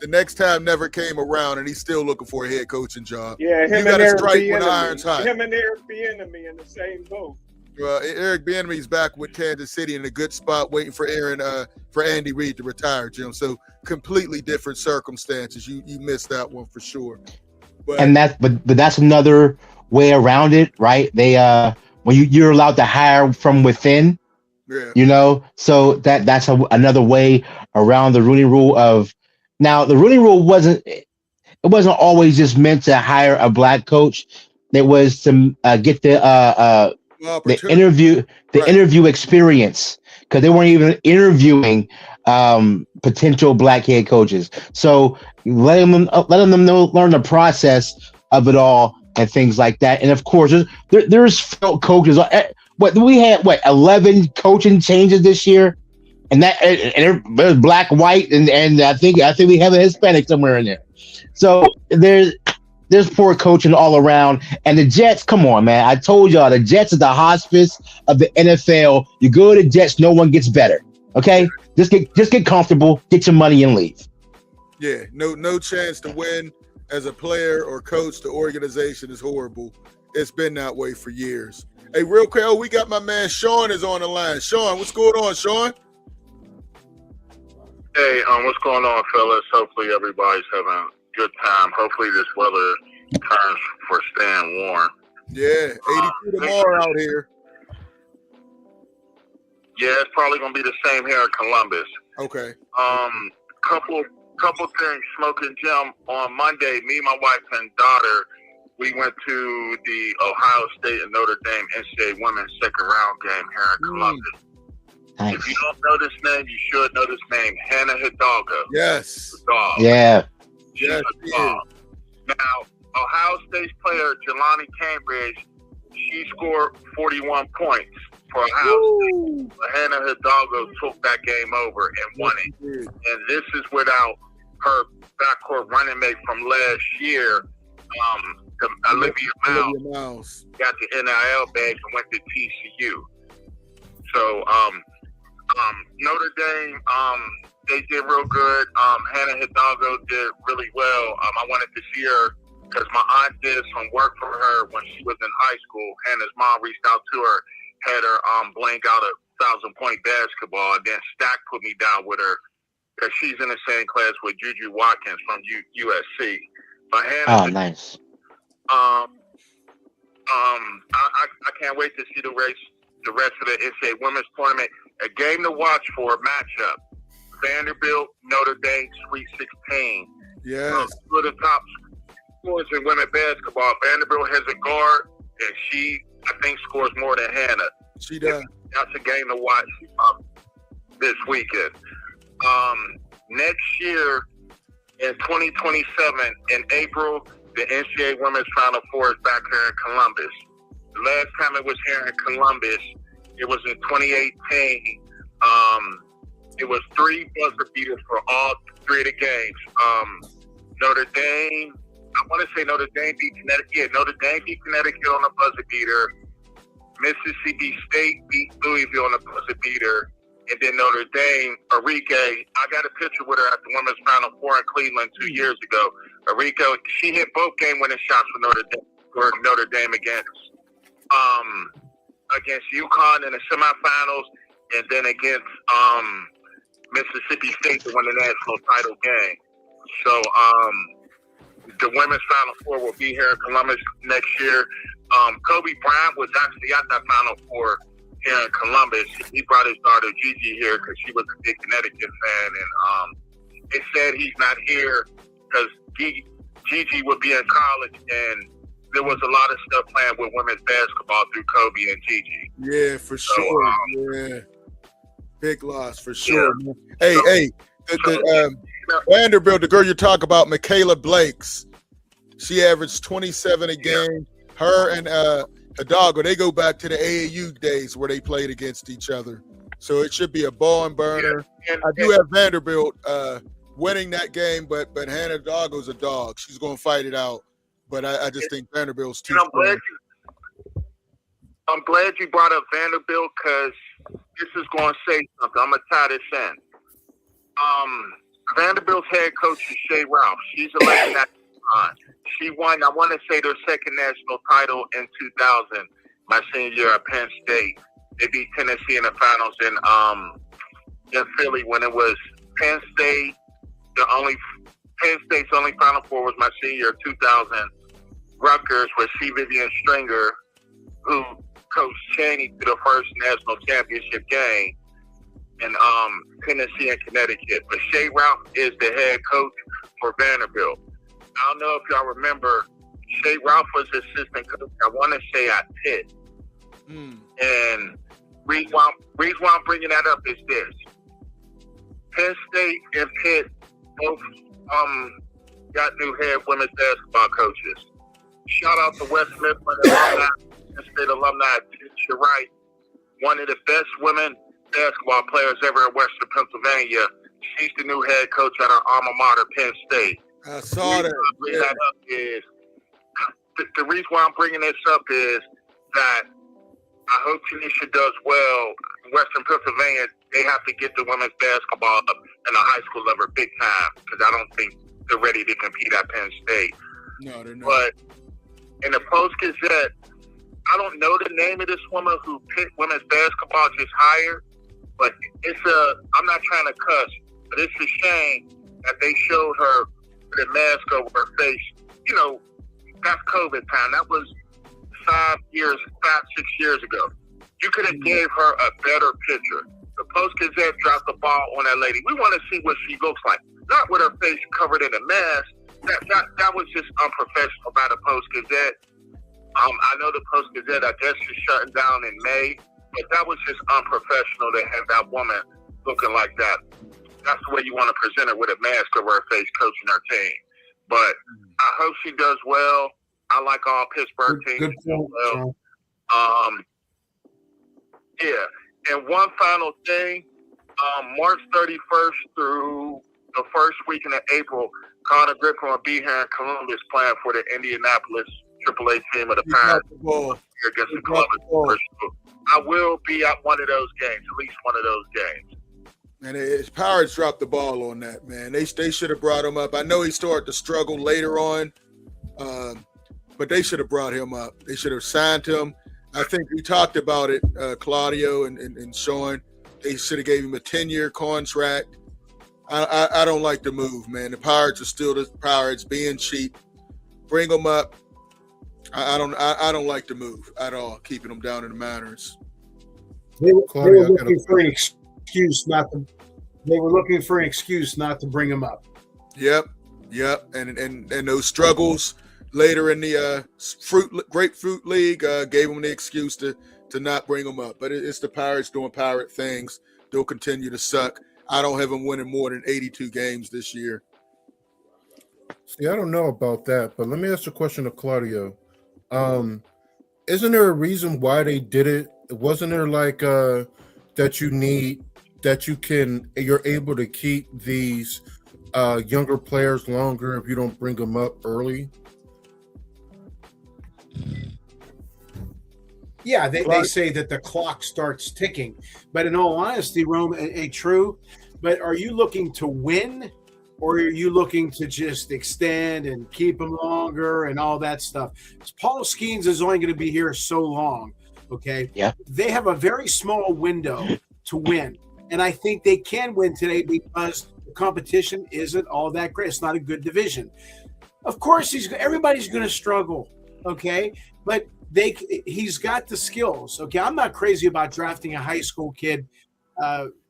next time never came around, and he's still looking for a head coaching job. Yeah, you got to strike when the iron's hot. Him and Eric Bieniemy in the same boat. Eric Bieniemy's back with Kansas City in a good spot, waiting for Andy Reid to retire, Jim. So completely different circumstances. You missed that one for sure. But that's another way around it, right? They when you're allowed to hire from within. Yeah. So that's another way around the Rooney Rule. Now the Rooney Rule wasn't always just meant to hire a black coach. It was to get the interview experience, because they weren't even interviewing potential black head coaches. So letting them learn the process of it all and things like that. And of course, there's coaches. We had 11 coaching changes this year, and there's black, white, and I think we have a Hispanic somewhere in there. So there's poor coaching all around. And the Jets, come on, man! I told y'all the Jets is the hospice of the NFL. You go to the Jets, no one gets better. Okay, just get comfortable, get your money, and leave. Yeah, no chance to win as a player or coach. The organization is horrible. It's been that way for years. Hey, real quick, we got my man Sean is on the line. Sean, what's going on, Sean? Hey, what's going on, fellas? Hopefully everybody's having a good time. Hopefully this weather turns for staying warm. Yeah, 82 tomorrow out here. Yeah, it's probably gonna be the same here in Columbus. Okay. Couple things, Smoking Jim. On Monday, me, my wife, and daughter, we went to the Ohio State and Notre Dame NCAA women's second round game here in Columbus. Nice. If you don't know this name, you should know this name, Hannah Hidalgo. Yes. Yeah. Yes. Now, Ohio State's player, Jelani Cambridge, she scored 41 points. for a house. Hannah Hidalgo took that game over and won it. And this is without her backcourt running mate from last year, Olivia Miles, got the NIL bag and went to TCU. So Notre Dame, they did real good. Hannah Hidalgo did really well. I wanted to see her because my aunt did some work for her when she was in high school. Hannah's mom reached out to her, had her blank out a 1,000-point basketball, and then Stack put me down with her because she's in the same class with Juju Watkins from USC. But Hannah, nice. I can't wait to see the rest of the NCAA women's tournament. A game to watch for a matchup. Vanderbilt, Notre Dame, Sweet 16. Yes. Two of the top scores in women's basketball. Vanderbilt has a guard, and she, I think, scores more than Hannah. She does. That's a game to watch this weekend. Next year, in 2027, in April, the NCAA Women's Final Four is back here in Columbus. The last time it was here in Columbus, it was in 2018. It was 3 buzzer beaters for all 3 of the games. Notre Dame, I want to say Notre Dame beat Connecticut. Yeah, Notre Dame beat Connecticut on a buzzer beater. Mississippi State beat Louisville on a buzzer beater. And then Notre Dame, Arike, I got a picture with her at the Women's Final Four in Cleveland 2 years ago. Arike, she hit both game-winning shots for Notre Dame against UCONN in the semifinals, and then against Mississippi State to win the national title game. So the Women's Final Four will be here in Columbus next year. Kobe Bryant was actually at that Final Four here in Columbus. He brought his daughter Gigi here because she was a big Connecticut fan, and they said he's not here because Gigi would be in college, and there was a lot of stuff planned with women's basketball through Kobe and Gigi. Yeah, for sure. Yeah, big loss for sure. Yeah. Hey, Vanderbilt, the girl you talk about, Michaela Blakes, she averaged 27 a game. Her and Hidalgo, they go back to the AAU days where they played against each other. So it should be a barn burner. Yeah, I do have Vanderbilt winning that game, but Hannah Hidalgo's a dog. She's going to fight it out. But I just think Vanderbilt's too strong. I'm glad you brought up Vanderbilt because this is going to say something. I'm going to tie this in. Vanderbilt's head coach is Shay Ralph. She's a legend at the time. She won, I want to say, their second national title in 2000, my senior year at Penn State. They beat Tennessee in the finals in Philly when it was Penn State. Penn State's only Final Four was my senior year, 2000. Rutgers with C. Vivian Stringer, who coached Chaney to the first national championship game in Tennessee and Connecticut. But Shay Ralph is the head coach for Vanderbilt. I don't know if y'all remember, Shay Ralph was assistant coach, I want to say at Pitt. And reason why I'm bringing that up is this. Penn State and Pitt both got new head women's basketball coaches. Shout out to West Mifflin alumni, Penn State alumni, Tisha Wright, one of the best women basketball players ever in Western Pennsylvania. She's the new head coach at our alma mater, Penn State. I saw that. The reason why I'm bringing this up is that I hope Tanisha does well. Western Pennsylvania, they have to get the women's basketball up in the high school level big time because I don't think they're ready to compete at Penn State. No, they're not. But in the Post-Gazette, I don't know the name of this woman who Pitt women's basketball just hired, but I'm not trying to cuss, but it's a shame that they showed her with a mask over her face. You know, that's COVID time. That was 6 years ago. You could have gave her a better picture. The Post-Gazette dropped the ball on that lady. We want to see what she looks like. Not with her face covered in a mask. That was just unprofessional by the Post-Gazette. I know the Post-Gazette, I guess, is shutting down in May, but that was just unprofessional to have that woman looking like that. That's the way you want to present her, with a mask over her face coaching her team. But I hope she does well. I like all Pittsburgh teams. Good point, well. Yeah. And one final thing, March 31st through the first weekend of April, Connor Griffin will be here in Columbus playing for the Indianapolis AAA team of the Pirates against the Columbus. I will be at one of those games, at least one of those games. And his Pirates dropped the ball on that, man. They should have brought him up. I know he started to struggle later on, but they should have brought him up. They should have signed him. I think we talked about it, Claudio and Sean. They should have gave him a 10-year contract. I don't like the move, man. The Pirates are still the Pirates, being cheap. Bring them up. I don't like the move at all, keeping them down in the minors. They were looking for an excuse not to. They were looking for an excuse not to bring him up. Yep. And those struggles later in the Grapefruit League gave them the excuse to not bring them up. But it's the Pirates doing pirate things. They'll continue to suck. I don't have them winning more than 82 games this year. See, I don't know about that, but let me ask a question to Claudio. Isn't there a reason why they did it? Wasn't there like that you're able to keep these younger players longer if you don't bring them up early? Yeah, they say that the clock starts ticking. But in all honesty, Rome, true. But are you looking to win, or are you looking to just extend and keep them longer and all that stuff? Paul Skeens is only going to be here so long, okay? Yeah. They have a very small window to win. And I think they can win today because the competition isn't all that great. It's not a good division. Of course, everybody's going to struggle, okay? But he's got the skills, okay? I'm not crazy about drafting a high school kid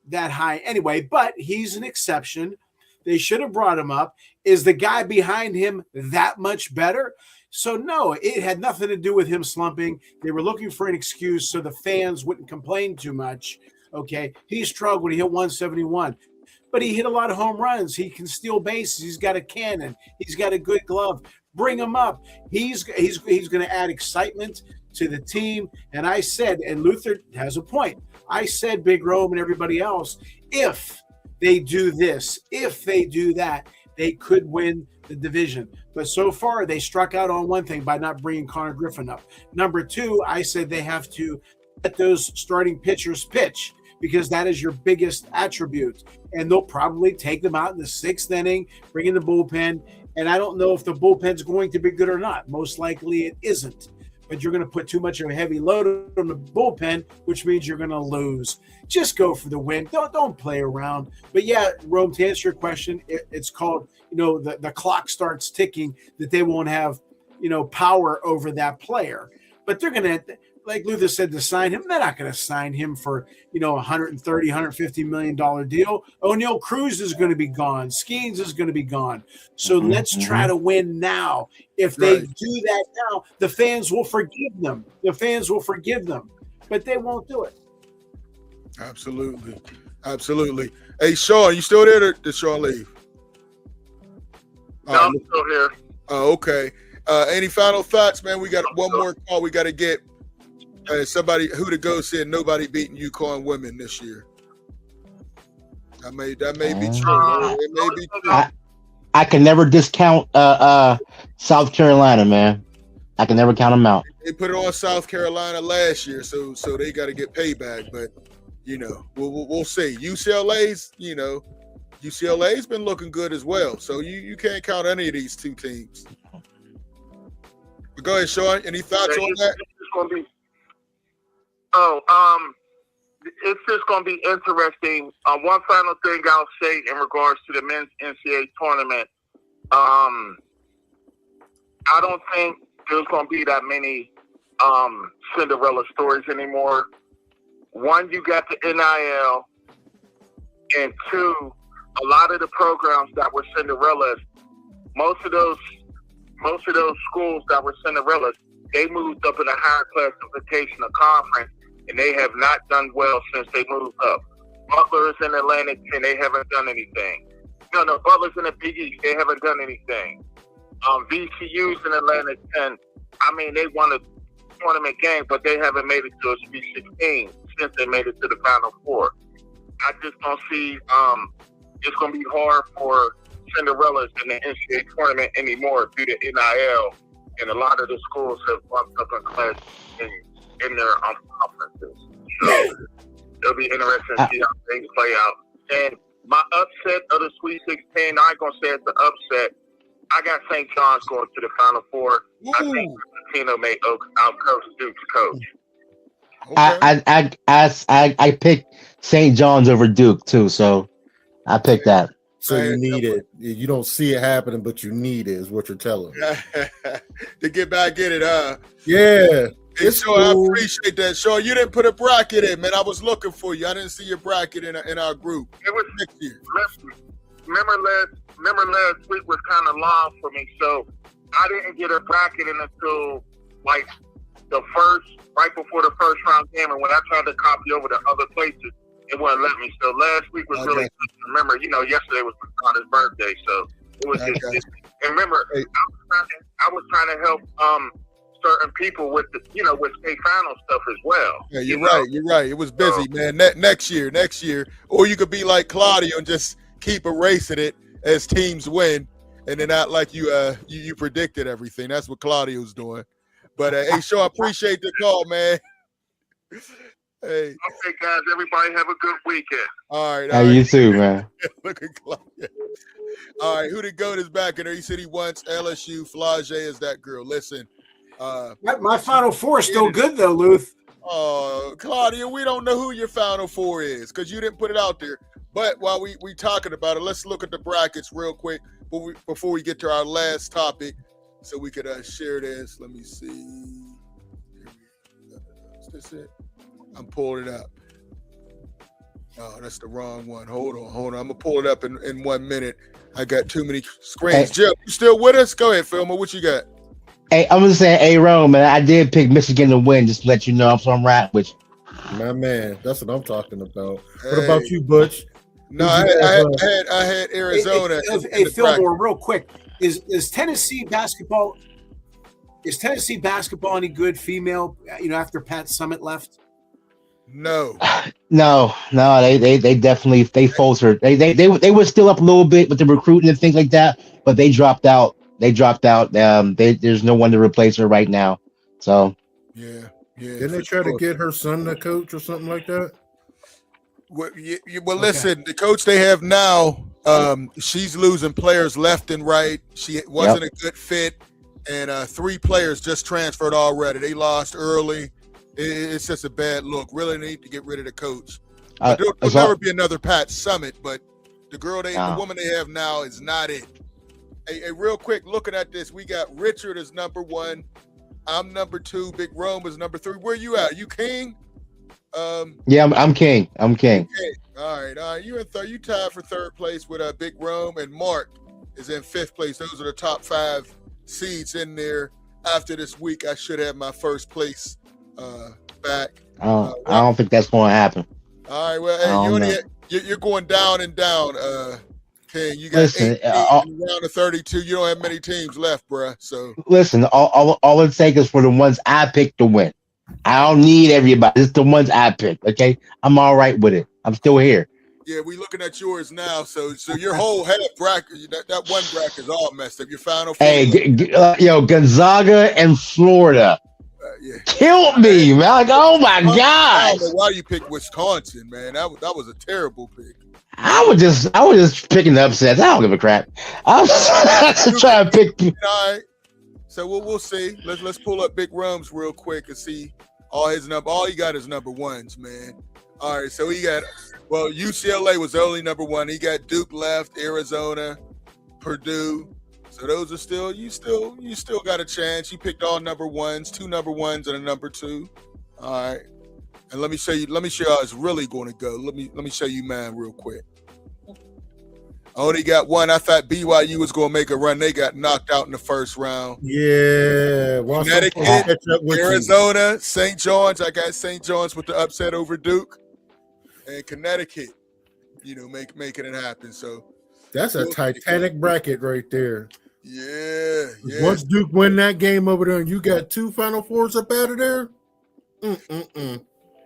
that high anyway, but he's an exception. They should have brought him up. Is the guy behind him that much better? So, no, it had nothing to do with him slumping. They were looking for an excuse so the fans wouldn't complain too much, okay? He struggled. He hit 171. But he hit a lot of home runs. He can steal bases. He's got a cannon. He's got a good glove. Bring him up. He's going to add excitement to the team. And I said, and Luther has a point, I said, Big Rome and everybody else, if they do this, if they do that, they could win the division. But so far, they struck out on one thing by not bringing Connor Griffin up. Number two, I said they have to let those starting pitchers pitch, because that is your biggest attribute. And they'll probably take them out in the sixth inning, bring in the bullpen. And I don't know if the bullpen's going to be good or not. Most likely it isn't. But you're going to put too much of a heavy load on the bullpen, which means you're going to lose. Just go for the win. Don't play around. But yeah, Rome, to answer your question, it's called, the clock starts ticking, that they won't have, power over that player. But they're going to, like Luther said, to sign him, they're not going to sign him for, $130, $150 million deal. O'Neal Cruz is going to be gone. Skeens is going to be gone. So let's try to win now. If they do that now, the fans will forgive them. But they won't do it. Absolutely. Hey, Sean, you still there? Or did Sean leave? No, I'm still here. Oh, okay. Any final thoughts, man? We got one more call we got to get. Somebody who to go said nobody beating UConn women this year. That may be true. It may be true. I can never discount South Carolina, man. I can never count them out. They put it on South Carolina last year, so they got to get payback. But we'll see. UCLA's been looking good as well. So you can't count any of these two teams. But go ahead, Sean. Any thoughts on that? It's just going to be interesting. One final thing I'll say in regards to the men's NCAA tournament. I don't think there's going to be that many Cinderella stories anymore. One, you got the NIL, and two, a lot of the programs that were Cinderellas, most of those schools that were Cinderellas, they moved up in a higher classification of conference, and they have not done well since they moved up. Butler is in Atlantic 10, they haven't done anything. No, Butler's in the Big East, they haven't done anything. VCU's in Atlantic 10, I mean, they won a tournament game, but they haven't made it to a Sweet 16. since they made it to the Final Four. I just don't see it's going to be hard for Cinderellas in the NCAA tournament anymore due to NIL, and a lot of the schools have bumped up in class in their conferences. So it'll be interesting to see how things play out. And my upset of the Sweet 16, I ain't going to say it's an upset. I got St. John's going to the Final Four. Ooh. I think Latino may out-coach Duke's coach. Okay. I picked St. John's over Duke too, so I picked that. So you need it. You don't see it happening, but you need it, is what you're telling me. To get back in it, Yeah. Hey, Shaw, I appreciate that. Shaw, you didn't put a bracket in, man. I was looking for you. I didn't see your bracket in our group. It was next year. Remember last week was kind of long for me, so I didn't get a bracket in until like right before the first round game, and when I tried to copy over to other places, it wouldn't let me. So last week was really good. Remember, yesterday was my daughter's birthday, so it was just. And remember, I was trying to help certain people with with state final stuff as well. Yeah, you're right. It was busy, man. Next year, or you could be like Claudio and just keep erasing it as teams win, and then not like you predicted everything. That's what Claudio's doing. But hey, Shaw, I appreciate the call, man. Hey. Okay, guys. Everybody have a good weekend. All right. Hey, you too, man. Look at Claudia. All right, who the GOAT is back in there? He said he wants LSU. Flage is that girl. Listen. My Final Four is still good, though, Luth. Oh, Claudia, we don't know who your Final Four is because you didn't put it out there. But while we talking about it, let's look at the brackets real quick before we get to our last topic so we could share this. Let me see. Is this it? I'm pulling it up. Oh, that's the wrong one. Hold on. I'm going to pull it up in 1 minute. I got too many screens. Hey. Jeff, you still with us? Go ahead, Filmer. What you got? Hey, I'm just saying, hey, Rome, man, I did pick Michigan to win, just to let you know. So I'm right with you. My man, that's what I'm talking about. Hey. What about you, Butch? No, I had Arizona. Hey, Fillmore, real quick. Is Tennessee basketball any good female, after Pat Summitt left? No. No, they definitely faltered. They were still up a little bit with the recruiting and things like that, but they dropped out. There's no one to replace her right now. So yeah. Didn't they try to get her son to coach or something like that? Well, listen, the coach they have now, she's losing players left and right. She wasn't a good fit, and 3 players just transferred already. They lost early. It's just a bad look. Really need to get rid of the coach. There'll never be another Pat Summitt, but the woman they have now is not it. Hey, real quick, looking at this, we got Richard as number 1. I'm number 2. Big Rome is number 3. Where you at? You king? Yeah, I'm king. I'm king. Okay. All right. You in third? You tied for 3rd place with Big Rome, and Mark is in 5th place. Those are the top 5 seeds in there. After this week, I should have my 1st place back. I don't think that's going to happen. All right. Well, hey, you're going down and down. King, you got 8 round of 32. You don't have many teams left, bruh. So listen, all it takes is for the ones I picked to win. I don't need everybody. It's the ones I picked. Okay, I'm all right with it. I'm still here. Yeah, we looking at yours now. So your whole head bracket, that one bracket is all messed up. Your Final Four. Hey, Gonzaga and Florida. Killed me, man. Like, oh my gosh. I don't know why you picked Wisconsin, man. That was a terrible pick. I was just picking the upsets. I don't give a crap. I was trying to pick. All right. So we'll see. Let's pull up Big Rome's real quick and see all his number. All he got is number 1s, man. All right. So he got UCLA was the only number 1. He got Duke left, Arizona, Purdue. So those are still you still got a chance. You picked all number 1s, 2 number 1s and a number 2. All right. And let me show you how it's really going to go. Let me show you mine real quick. I only got 1. I thought BYU was going to make a run. They got knocked out in the 1st round. Yeah. Connecticut, Arizona, St. John's. I got St. John's with the upset over Duke. And Connecticut, making it happen. So that's a Titanic bracket right there. Yeah. Once Duke win that game over there and you got 2 Final Fours up out of there,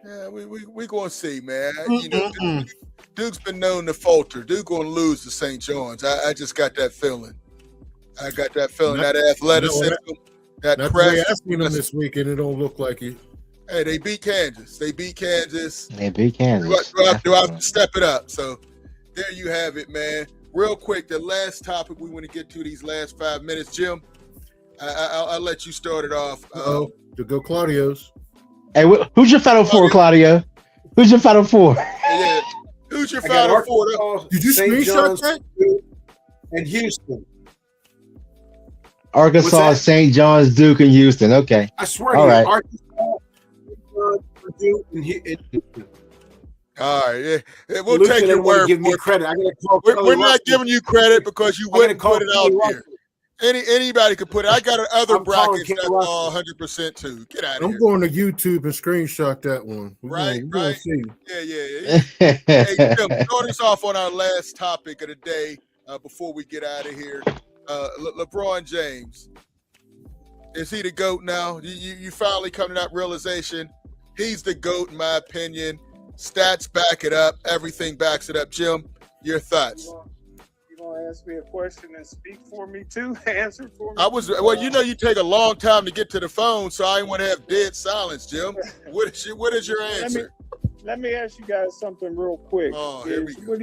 Yeah, we gonna see, man. You know, Duke's been known to falter. Duke gonna lose to St. John's. I just got that feeling. That athleticism, that Not the press. way I seen them this week, and it don't look like it. Hey, they beat Kansas. Do I have to step it up? So there you have it, man. Real quick, the last topic we want to get to these last 5 minutes, Jim. I'll let you start it off. To go Claudio's. Hey, who's your Final Four, Claudio? Who's your Final Four? Yeah. Who's your Final Four? Did you screenshot that? And Houston. Arkansas, St. John's, Duke, and Houston. Okay. I swear All to you, right. Arkansas, Duke, and Houston. All right, yeah. We'll take your word. Give me credit. We're not giving you credit because you wouldn't put it out there. Anybody could put it. I got other brackets that's all 100% too. Get out of here. I'm going to YouTube and screenshot that one. Right. See. Yeah. Hey, Jim, start us off on our last topic of the day before we get out of here. LeBron James, is he the GOAT now? You finally come to that realization. He's the GOAT, in my opinion. Stats back it up. Everything backs it up. Jim, your thoughts? You gonna ask me a question and speak for me too? Answer for me? You take a long time to get to the phone, so I didn't want to have dead silence, Jim. What is your answer? Let me ask you guys something real quick. Oh, here we go.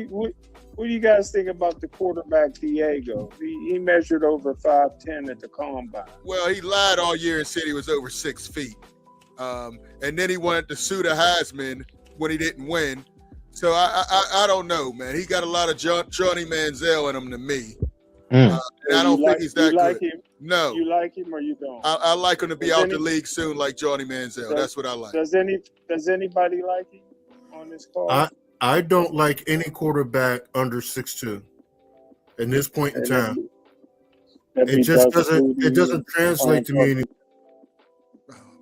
What do you guys think about the quarterback Diego? He measured over 5'10" at the combine. Well, he lied all year and said he was over 6 feet. And then he wanted to sue the Heisman when he didn't win. So I don't know, man. He got a lot of Johnny Manziel in him to me. And I don't think he's that good. Him? No. You like him or you don't? I like him to be out the league soon like Johnny Manziel. That's what I like. Does anybody like him on this call? I don't like any quarterback under 6'2" at this point in time. It just doesn't translate to me anymore.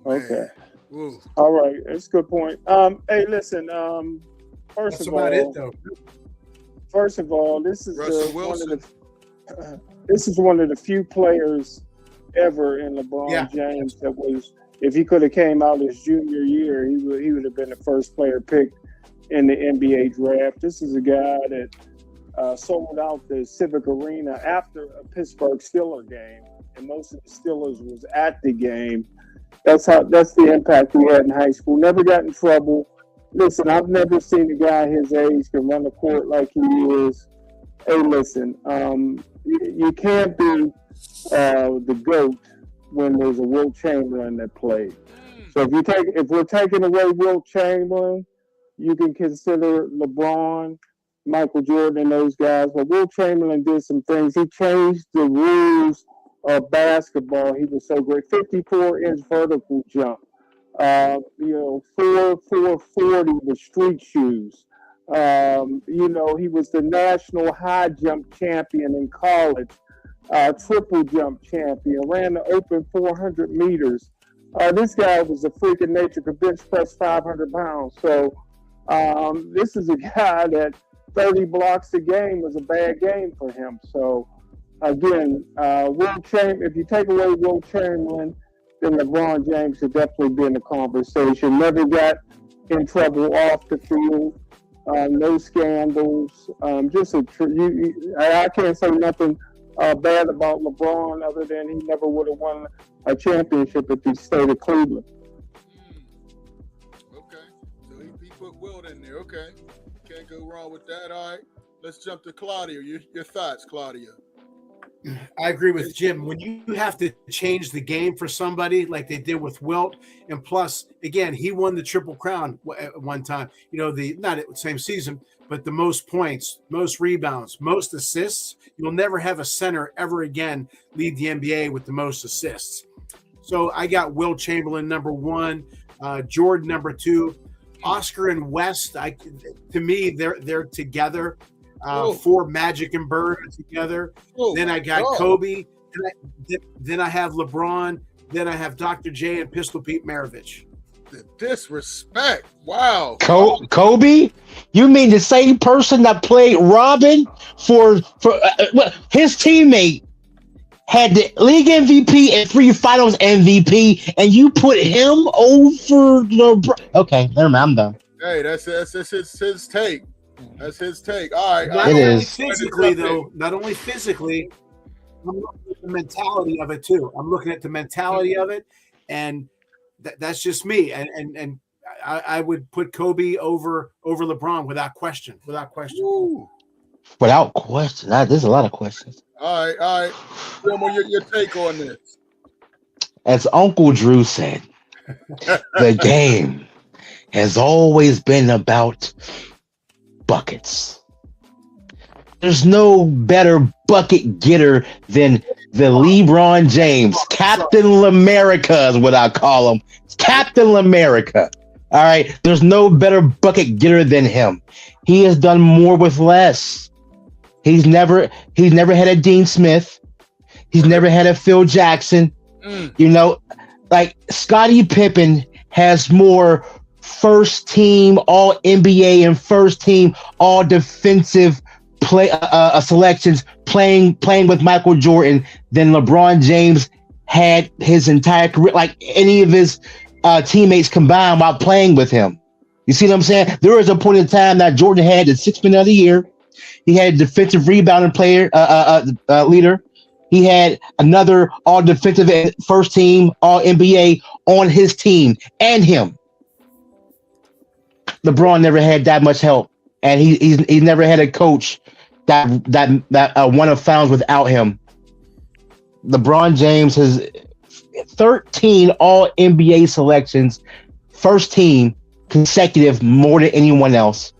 Oh, okay. All right, that's a good point. Hey, listen. First of all, this is one of the few players ever in LeBron James that was. If he could have came out his junior year, he would have been the first player picked in the NBA draft. This is a guy that sold out the Civic Arena after a Pittsburgh Steelers game, and most of the Steelers was at the game. That's the impact he had in high school. Never got in trouble. Listen, I've never seen a guy his age can run the court like he is. Hey, listen, you can't be the GOAT when there's a Wilt Chamberlain that played. So if we're taking away Wilt Chamberlain, you can consider LeBron, Michael Jordan, and those guys. But Wilt Chamberlain did some things. He changed the rules of basketball. He was so great. 54-inch vertical jump. 440 with street shoes. He was the national high jump champion in college. Triple jump champion. Ran the open 400 meters. This guy was a freak of nature. Could bench press 500 pounds. So this is a guy that 30 blocks a game was a bad game for him. So again, if you take away Wilt Chamberlain, then LeBron James should definitely be in the conversation. Never got in trouble off the field. No scandals. I can't say nothing bad about LeBron other than he never would have won a championship if he stayed at Cleveland. Okay. So he put Wilt in there. Okay. Can't go wrong with that. All right. Let's jump to Claudio. Your thoughts, Claudio. I agree with Jim. When you have to change the game for somebody like they did with Wilt, and plus, again, he won the Triple Crown at one time. Not at the same season, but the most points, most rebounds, most assists. You'll never have a center ever again lead the NBA with the most assists. So I got Wilt Chamberlain number 1, Jordan number 2, Oscar and West. To me, they're together. For Magic and Bird together. Then I got Kobe. Then I have LeBron. Then I have Dr. J and Pistol Pete Maravich. The disrespect. Wow. Kobe? You mean the same person that played Robin for his teammate had the league MVP and 3 finals MVP, and you put him over LeBron. Okay, never mind. I'm done. Hey, that's his take. That's his take. All right. Not It only is. physically, though. Not only physically, I'm looking at the mentality of it too. I'm looking at the mentality of it, and that's just me. And I would put Kobe over LeBron without question. Without question. Woo. Without question. There's a lot of questions. All right. Wilmer, your take on this? As Uncle Drew said, the game has always been about buckets. There's no better bucket getter than the LeBron James, Captain America is what I call him. Captain America. All right. There's no better bucket getter than him. He has done more with less. He's never had a Dean Smith. He's never had a Phil Jackson. You know, like Scottie Pippen has more first team All NBA and first team All Defensive play selections playing with Michael Jordan than LeBron James had his entire career, like any of his teammates combined while playing with him. You see what I'm saying? There was a point in time that Jordan had the 6th man of the year. He had a defensive rebounding player leader. He had another all defensive first team All NBA on his team and him. LeBron never had that much help, and he's never had a coach that won a finals without him. LeBron James has 13 All NBA selections, first team consecutive, more than anyone else.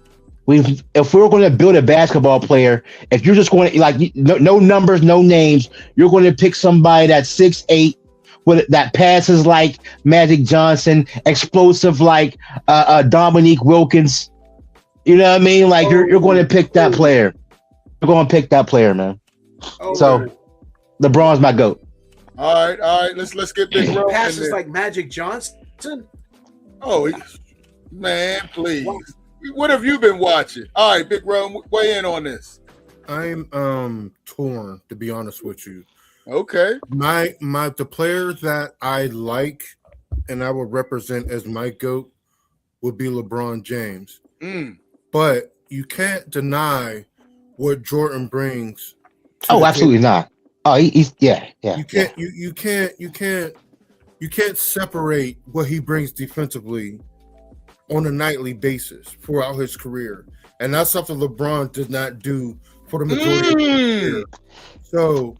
If we were going to build a basketball player, if you're just going to like no numbers, no names, you're going to pick somebody that's 6'8", that passes like Magic Johnson, explosive like Dominique Wilkins. You know what I mean? Like you're going to pick that player. You're going to pick that player, man. So LeBron's my GOAT. All right. Let's get Big Bro. Passes like Magic Johnson. Oh, man, please. What have you been watching? All right, Big Bro, weigh in on this. I'm torn, to be honest with you. Okay. The player that I like and I would represent as my GOAT would be LeBron James. But you can't deny what Jordan brings. Oh, absolutely not. Oh, he's yeah. You can't separate what he brings defensively on a nightly basis throughout his career. And that's something LeBron did not do for the majority of his career. So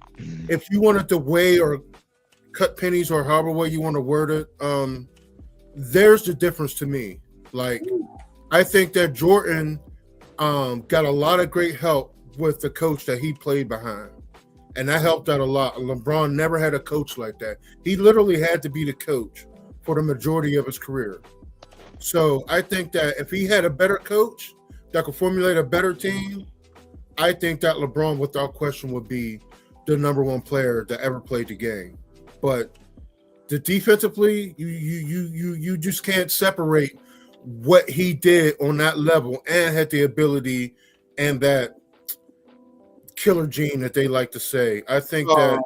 if you wanted to weigh or cut pennies or however way you want to word it, there's the difference to me. Like, I think that Jordan got a lot of great help with the coach that he played behind. And that helped out a lot. LeBron never had a coach like that. He literally had to be the coach for the majority of his career. So I think that if he had a better coach that could formulate a better team, I think that LeBron, without question, would be the number one player that ever played the game. But defensively, you just can't separate what he did on that level and had the ability and that killer gene that they like to say. I think that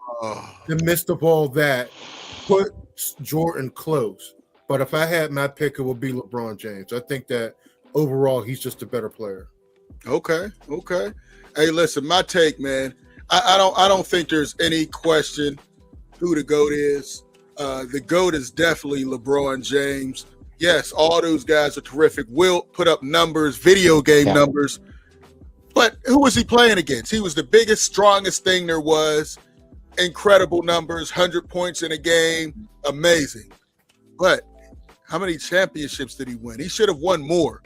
the midst of all that puts Jordan close. But if I had my pick, it would be LeBron James. I think that overall, he's just a better player. Okay. Hey, listen, my take, man. I don't think there's any question who the GOAT is. The GOAT is definitely LeBron James. Yes, all those guys are terrific. Wilt put up numbers, video game numbers. But who was he playing against? He was the biggest, strongest thing there was. Incredible numbers, 100 points in a game. Amazing. But how many championships did he win? He should have won more.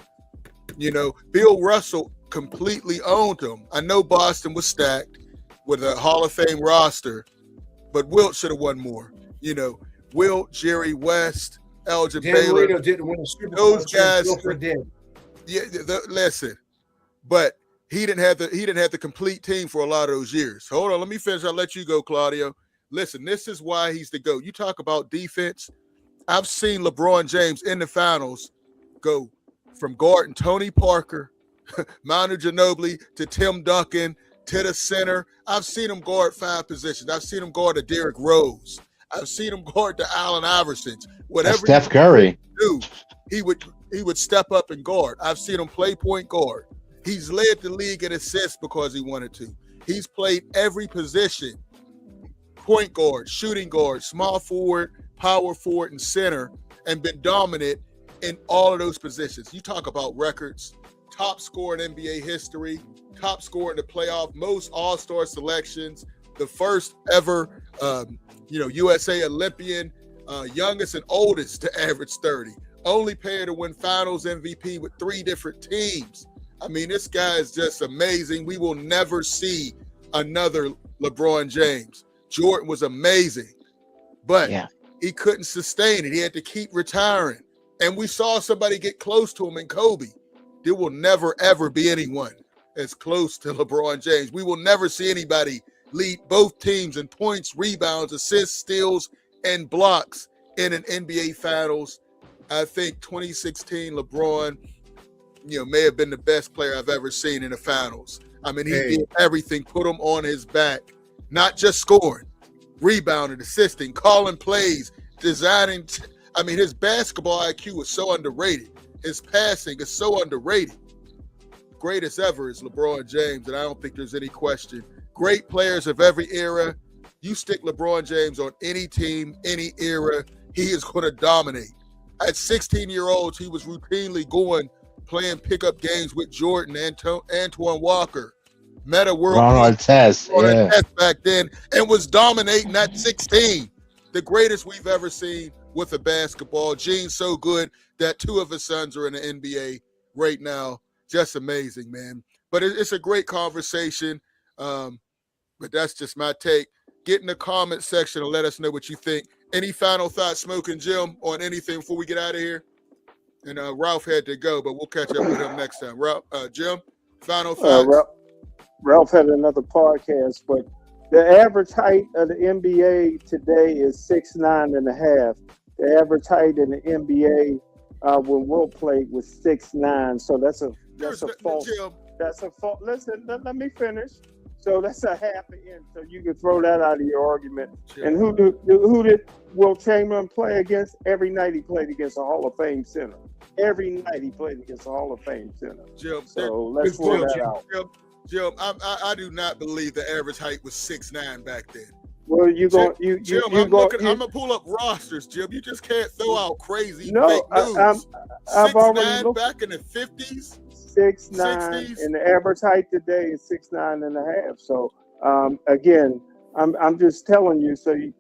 You know, Bill Russell completely owned him. I know Boston was stacked with a Hall of Fame roster, but Wilt should have won more. You know, Wilt, Jerry West, Elgin Baylor. Dan didn't win a Super Bowl. Those guys did. Yeah, listen, but he didn't have the complete team for a lot of those years. Hold on, let me finish. I'll let you go, Claudio. Listen, this is why he's the GOAT. You talk about defense. I've seen LeBron James in the finals go from guarding Tony Parker, Manu Ginobili to Tim Duncan to the center. I've seen him guard 5 positions. I've seen him guard to Derrick Rose. I've seen him guard to Allen Iverson. Whatever Steph Curry do, he would step up and guard. I've seen him play point guard. He's led the league in assists because he wanted to. He's played every position: point guard, shooting guard, small forward, power forward, and center, and been dominant in all of those positions. You talk about records: top scorer in NBA history, top scorer in the playoff, most All-Star selections, the first ever USA Olympian, youngest and oldest to average 30, only player to win Finals MVP with 3 different teams. I mean, this guy is just amazing. We will never see another LeBron James. Jordan was amazing, but he couldn't sustain it. He had to keep retiring. And we saw somebody get close to him in Kobe. There will never, ever be anyone as close to LeBron James. We will never see anybody lead both teams in points, rebounds, assists, steals, and blocks in an NBA Finals. I think 2016 LeBron, may have been the best player I've ever seen in the Finals. I mean, he did everything, put him on his back, not just scoring, rebounding, assisting, calling plays, designing. I mean, his basketball IQ is so underrated. His passing is so underrated. Greatest ever is LeBron James, and I don't think there's any question. Great players of every era. You stick LeBron James on any team, any era, he is going to dominate. At 16-year-olds, he was routinely playing pickup games with Jordan, Antoine Walker, Meta World Artest back then, and was dominating at 16. The greatest we've ever seen with a basketball. Gene's so good that 2 of his sons are in the NBA right now. Just amazing, man. But it's a great conversation. But that's just my take. Get in the comment section and let us know what you think. Any final thoughts, Smoking Jim, on anything before we get out of here? And Ralph had to go, but we'll catch up with him next time. Ralph, Jim, final thoughts? Ralph had another podcast, but the average height of the NBA today is 6'9.5". The average height in the NBA when Wilt played was 6'9". So that's a false. Jim. That's a false. Listen, let me finish. So that's a half an inch. So you can throw that out of your argument. Jim. And who did Wilt Chamberlain play against? Every night he played against a Hall of Fame center. Every night he played against a Hall of Fame center. Jim, so let's throw that out. Jim, I do not believe the average height was 6'9" back then. Well, I'm gonna pull up rosters, Jim. You just can't throw out crazy fake news. I've already looked back in the 50s. 6'9", 60s. and the average height today is 6'9.5". So again, I'm just telling you so you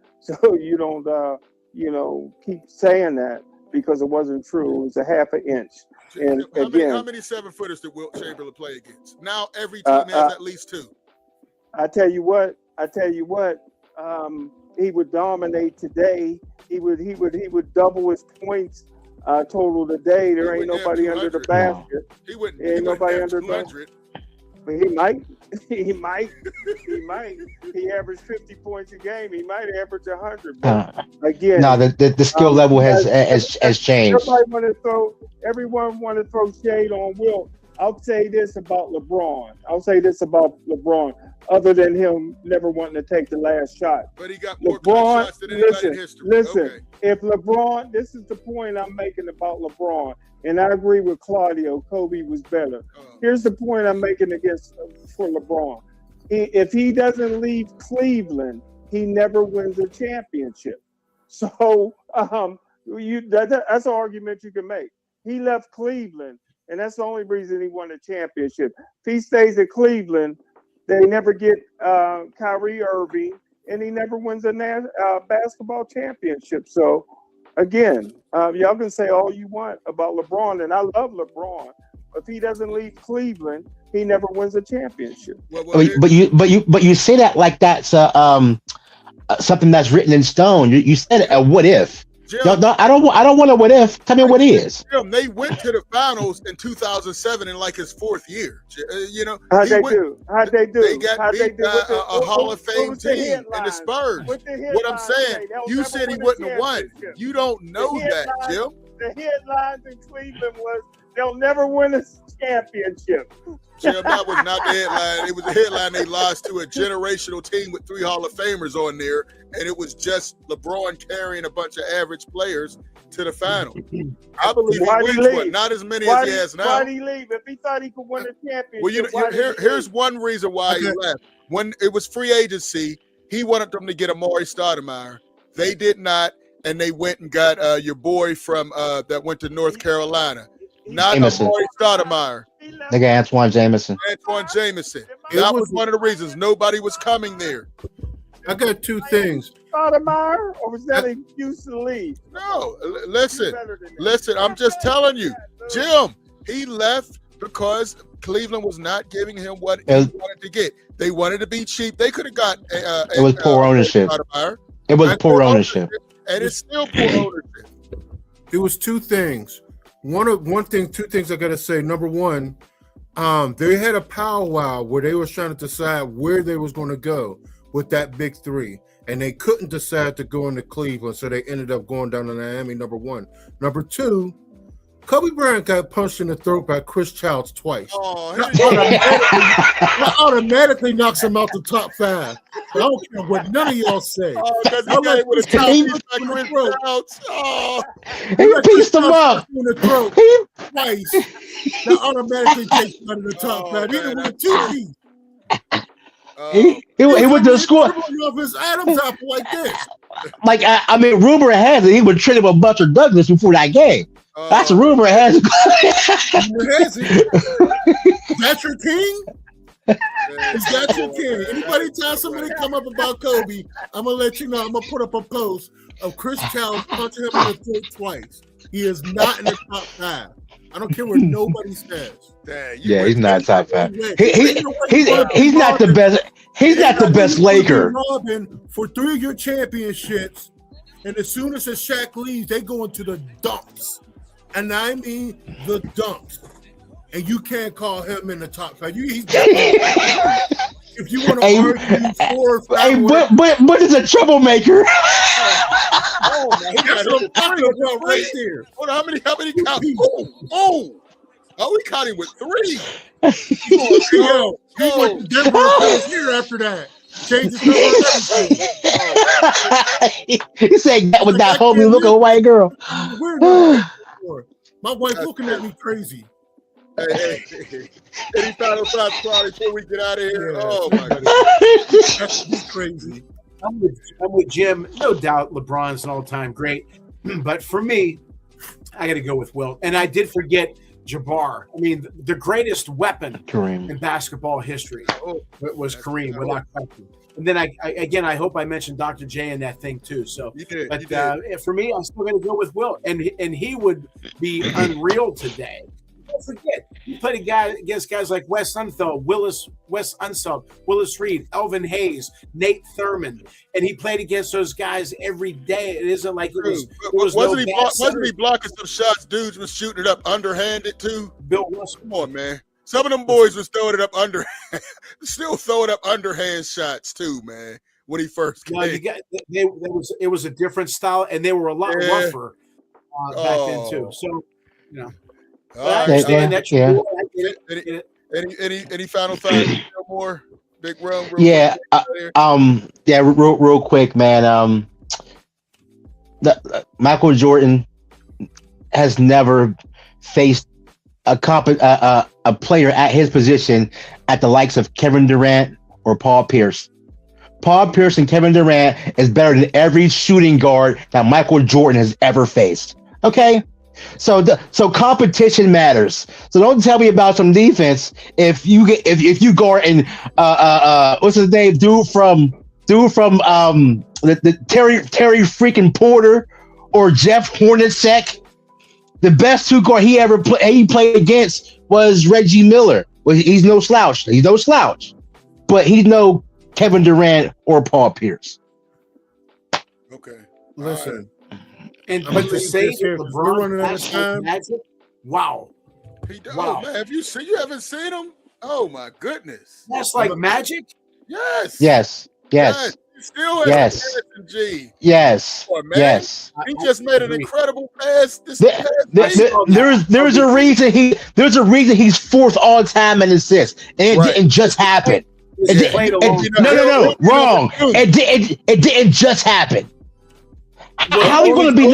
don't keep saying that because it wasn't true. It was a half an inch. And how many 7-footers did Wilt Chamberlain play against? Now every team has at least 2. I tell you what. He would dominate today. He would double his points total today. There ain't nobody under the basket. He wouldn't. Ain't nobody under 200. But he might. He averaged 50 points a game. He might average 100. But again, no, the skill level has changed. Everyone want to throw shade on Wilt. I'll say this about LeBron. Other than him never wanting to take the last shot. But he got more shots than anybody in history. Listen, if LeBron, this is the point I'm making about LeBron, and I agree with Claudio, Kobe was better. Here's the point I'm making for LeBron. If he doesn't leave Cleveland, he never wins a championship. So that's an argument you can make. He left Cleveland, and that's the only reason he won a championship. If he stays at Cleveland, they never get Kyrie Irving, and he never wins a basketball championship. So, again, y'all can say all you want about LeBron, and I love LeBron. If he doesn't leave Cleveland, he never wins a championship. But you say that like that's something that's written in stone. You said it. What if? Jim, no, I don't want a what if. Tell me what is. Jim, they went to the finals in 2007 in like his 4th year. How'd they do? They got beat by a Hall of Fame team in the Spurs. What I'm saying, you said he wouldn't have won. You don't know that, Jim. The headlines in Cleveland was They'll never win a championship. Jim, that was not the headline. It was the headline they lost to a generational team with 3 Hall of Famers on there, and it was just LeBron carrying a bunch of average players to the final. I believe he wins one, not as many as he has now. Why'd he leave? If he thought he could win a championship, well, here's one reason why he left. When it was free agency, he wanted them to get Amari Stoudemire. They did not, and they went and got your boy from that went to North Carolina. Not Amari Stoudemire. They got Antoine Jameson. Antoine Jameson. That was one of the reasons nobody was coming there. I got 2 things. Stoudemire, or was that an excuse to leave? No, listen. I'm just telling you, Jim. He left because Cleveland was not giving him what he wanted to get. They wanted to be cheap. They could have got. It was poor ownership. It was poor ownership, and it's still poor ownership. It was 2 things. 2 things I gotta say. Number one, they had a powwow where they was trying to decide where they was going to go with that big 3, and they couldn't decide to go into Cleveland, so they ended up going down to Miami. Number 1. Number 2, Kobe Bryant got punched in the throat by Chris Childs twice. That automatically knocks him out the top 5. I don't care what none of y'all say. Because he got it with a top like Chris Childs. He pieced him up in the throat twice. That automatically takes him out of the top 5. Even with a 2-piece. He went to school off his Adam's apple like this. Like I mean, rumor has it he would trade with Butcher Douglas before that game. That's a rumor has it. That's your king? Is that your king? Anybody tell somebody come up about Kobe, I'm gonna let you know. I'm gonna put up a post of Chris Childs punching him in the throat twice. He is not in the top 5. I don't care what nobody says. Yeah, he's not top 5. He's not the best. He's not the best Laker. Robin for 3 of your championships, and as soon as Shaq leaves, they go into the dumps, and I mean the dumps. And you can't call him in the top 5. If you want to argue 4 or 5, hey, but it's a troublemaker. Oh my! That's what I'm talking about right there. Hold on, how many count? Oh, we caught him with 3. He went to Denver the year after that. Changed his number. He said that with that homie looking white girl. My wife's looking at me crazy. Hey. Any final thoughts, Claudia, before we get out of here? Yeah. Oh my God, that's crazy. I'm with Jim. No doubt, LeBron's an all-time great, but for me, I got to go with Wilt. And I did forget Jabbar. I mean, the greatest weapon in basketball history was Kareem, without question. And then I hope I mentioned Dr. J in that thing too. So, for me, I'm still going to go with Wilt, and he would be unreal today. Don't forget, he played against guys like Wes Unseld, Willis Reed, Elvin Hayes, Nate Thurmond, and he played against those guys every day. It isn't like wasn't he blocking some shots? Dudes was shooting it up underhanded too. Bill Russell, come on, man. Some of them boys was throwing it up still throwing up underhand shots too, man. When he first came, it was a different style, and they were a lot rougher back then too. So, you know. Any final thoughts? More big run. Real quick, man. Michael Jordan has never faced a player at his position at the likes of Kevin Durant or Paul Pierce. Paul Pierce and Kevin Durant is better than every shooting guard that Michael Jordan has ever faced. Okay. So competition matters. So don't tell me about some defense if you guard and what's his name, dude from the Terry freaking Porter or Jeff Hornacek. The best 2 guard he played against was Reggie Miller. Well, he's no slouch, but he's no Kevin Durant or Paul Pierce. Okay, listen. And but to say LeBron running out of time. Magic, wow. He does, man. Have you seen? You haven't seen him? Oh my goodness. That's like magic. Yes. Yes. He Still has Yes. Harrison G. Yes. Boy, man. Yes. He just made an incredible pass. There's a reason he's fourth all time in assists, and it didn't just happen. No, wrong. It didn't just happen. How are you going to be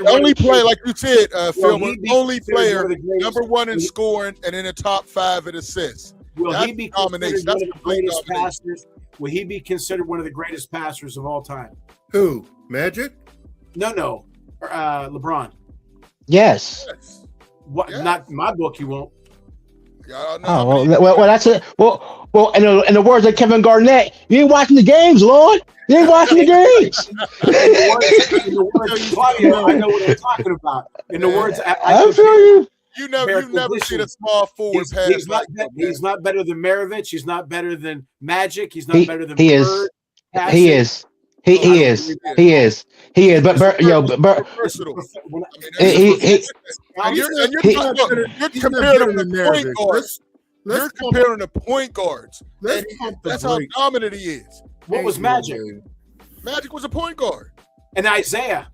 only player, like you said, Phil, only player number one in scoring and in the top 5 in assists? Will he be considered one of the greatest passers? Will he be considered one of the greatest passers of all time? Who? Magic? No. LeBron. Yes. What? Yes. Not in my book. He won't. Oh well, that's it. Well, in the words of Kevin Garnett, you ain't watching the games, Lord. You ain't watching the games. In the words of Claudio, I know what I'm talking about. In the words, I feel you. You never seen a small forward pass. He's not better than Maravich. He's not better than Magic. He's not better than He is. He is. He is. But you're comparing him to point guards. You're comparing to point guards. That's how dominant he is. What was Magic? Magic was a point guard. And Isaiah.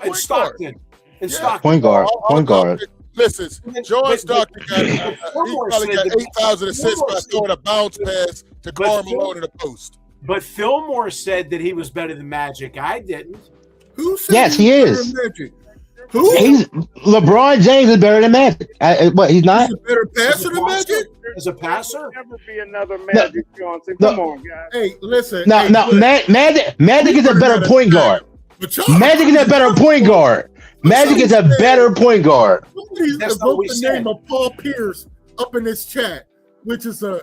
And Stockton. And Stockton. Point guard. Listen, George Stockton he probably got 8,000 assists by throwing a bounce pass to Karl Malone in the post. But Fillmore said that he was better than Magic. I didn't. Who said yes, he is. Who? LeBron James is better than Magic. What? He's not. He's a better passer than Magic. As a passer, never be another Magic Johnson. Come on, guys. Hey, listen. Magic is a better point guard. Magic is a better point guard. Magic is a better point guard. Somebody invoked the name of Paul Pierce up in this chat, which is a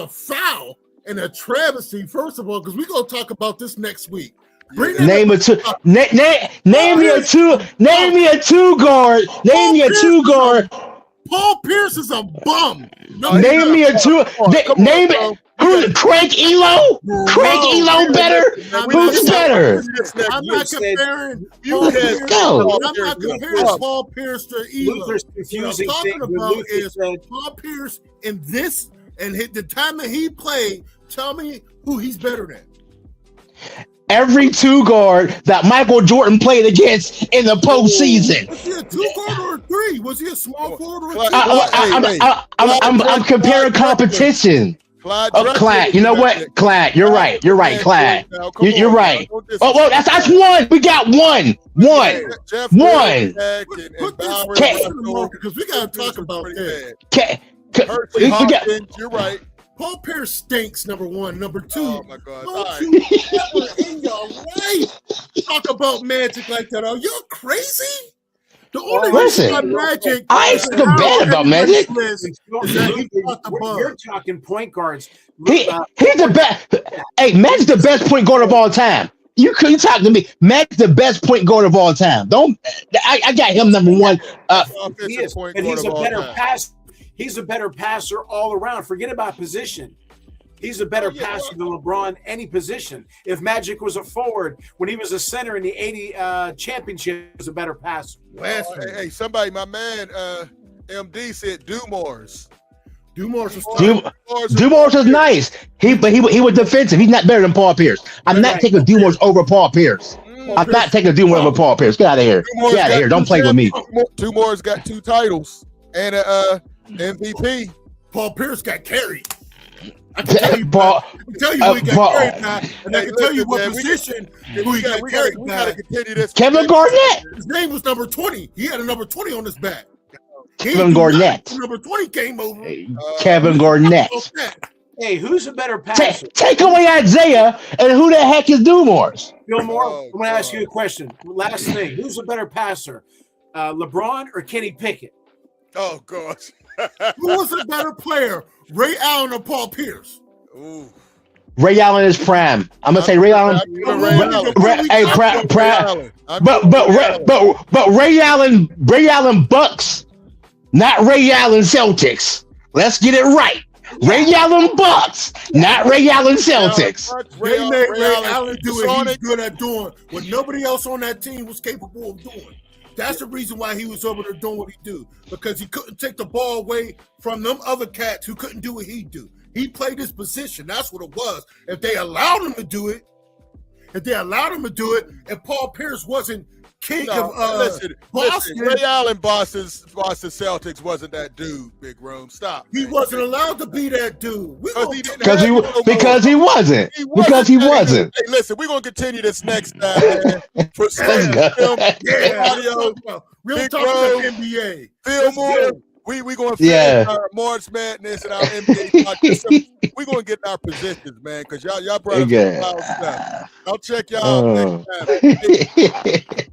foul and a travesty. First of all, because we're gonna talk about this next week. Name me a two guard. Name me a two guard. Paul Pierce is a bum. Name me a two. Name it. Who's Craig Elo? Craig Elo better? Who's better? I'm not comparing. I'm not comparing Paul Pierce to Elo. What I'm talking about is Paul Pierce in this and the time that he played. Tell me who he's better than. Every two guard that Michael Jordan played against in the postseason. Was he a 2 guard or a 3? Was he a small forward or a 2? I'm comparing competition. Clyde, you know what? Clyde, you're right. You're right, Clyde. You're right. Oh, well, that's one. We got one. Because we got to talk about that. You're right. Paul Pierce stinks, number one. Number two, oh my God. Don't you ever in your life talk about Magic like that. Are you crazy? The only reason Magic, I ain't so bad about Magic. You're talking point guards. He's the best. Hey, Magic's the best point guard of all time. You talk to me. Magic's the best point guard of all time. I got him number one. He is, and he's a better passer. He's a better passer all around. Forget about position. He's a better passer than LeBron any position. If Magic was a forward, when he was a center in the 80 championship, he was a better passer. Hey, somebody, my man, MD said Dumars. Dumars is nice. He was defensive. He's not better than Paul Pierce. I'm not taking Dumars over Paul Pierce. I'm not taking Dumars over Paul Pierce. Get out of here. Get out of here. Don't play with me. Dumars got 2 titles and MVP. Paul Pierce got carried. I can tell you who he got carried by, and I can tell you what position who he got carried by. Kevin Garnett. His name was number 20. He had a number 20 on his back. Kevin Garnett. Number 20 came over. Kevin Garnett. Hey, who's a better passer? Take away Isaiah, and who the heck is Dumars? Fillmore, I'm going to ask you a question. Last thing. Who's a better passer? LeBron or Kenny Pickett? Oh, gosh. Who was a better player, Ray Allen or Paul Pierce? Ooh. Ray Allen is prime. I'm gonna say Ray Allen. But Ray Allen Bucks, not Ray Allen Celtics. Let's get it right. Ray Allen Bucks, not Ray Allen Celtics. They made Ray Allen do what he's good at doing, what nobody else on that team was capable of doing. That's the reason why he was over there doing what he do, because he couldn't take the ball away from them other cats who couldn't do what he do. He played his position. That's what it was. If they allowed him to do it, and Paul Pierce wasn't king of listen, Boston. Ray Allen, Boston Celtics wasn't that dude, Big Rome. Stop. He wasn't allowed to be that dude. Because he wasn't. Hey, listen, we're gonna continue this next time, man. For film, audio, real talk about NBA. Phil Moore. We going to finish our March Madness and our NBA podcast. We're going to get in our positions, man, because y'all brought up some wild stuff. I'll check y'all next time.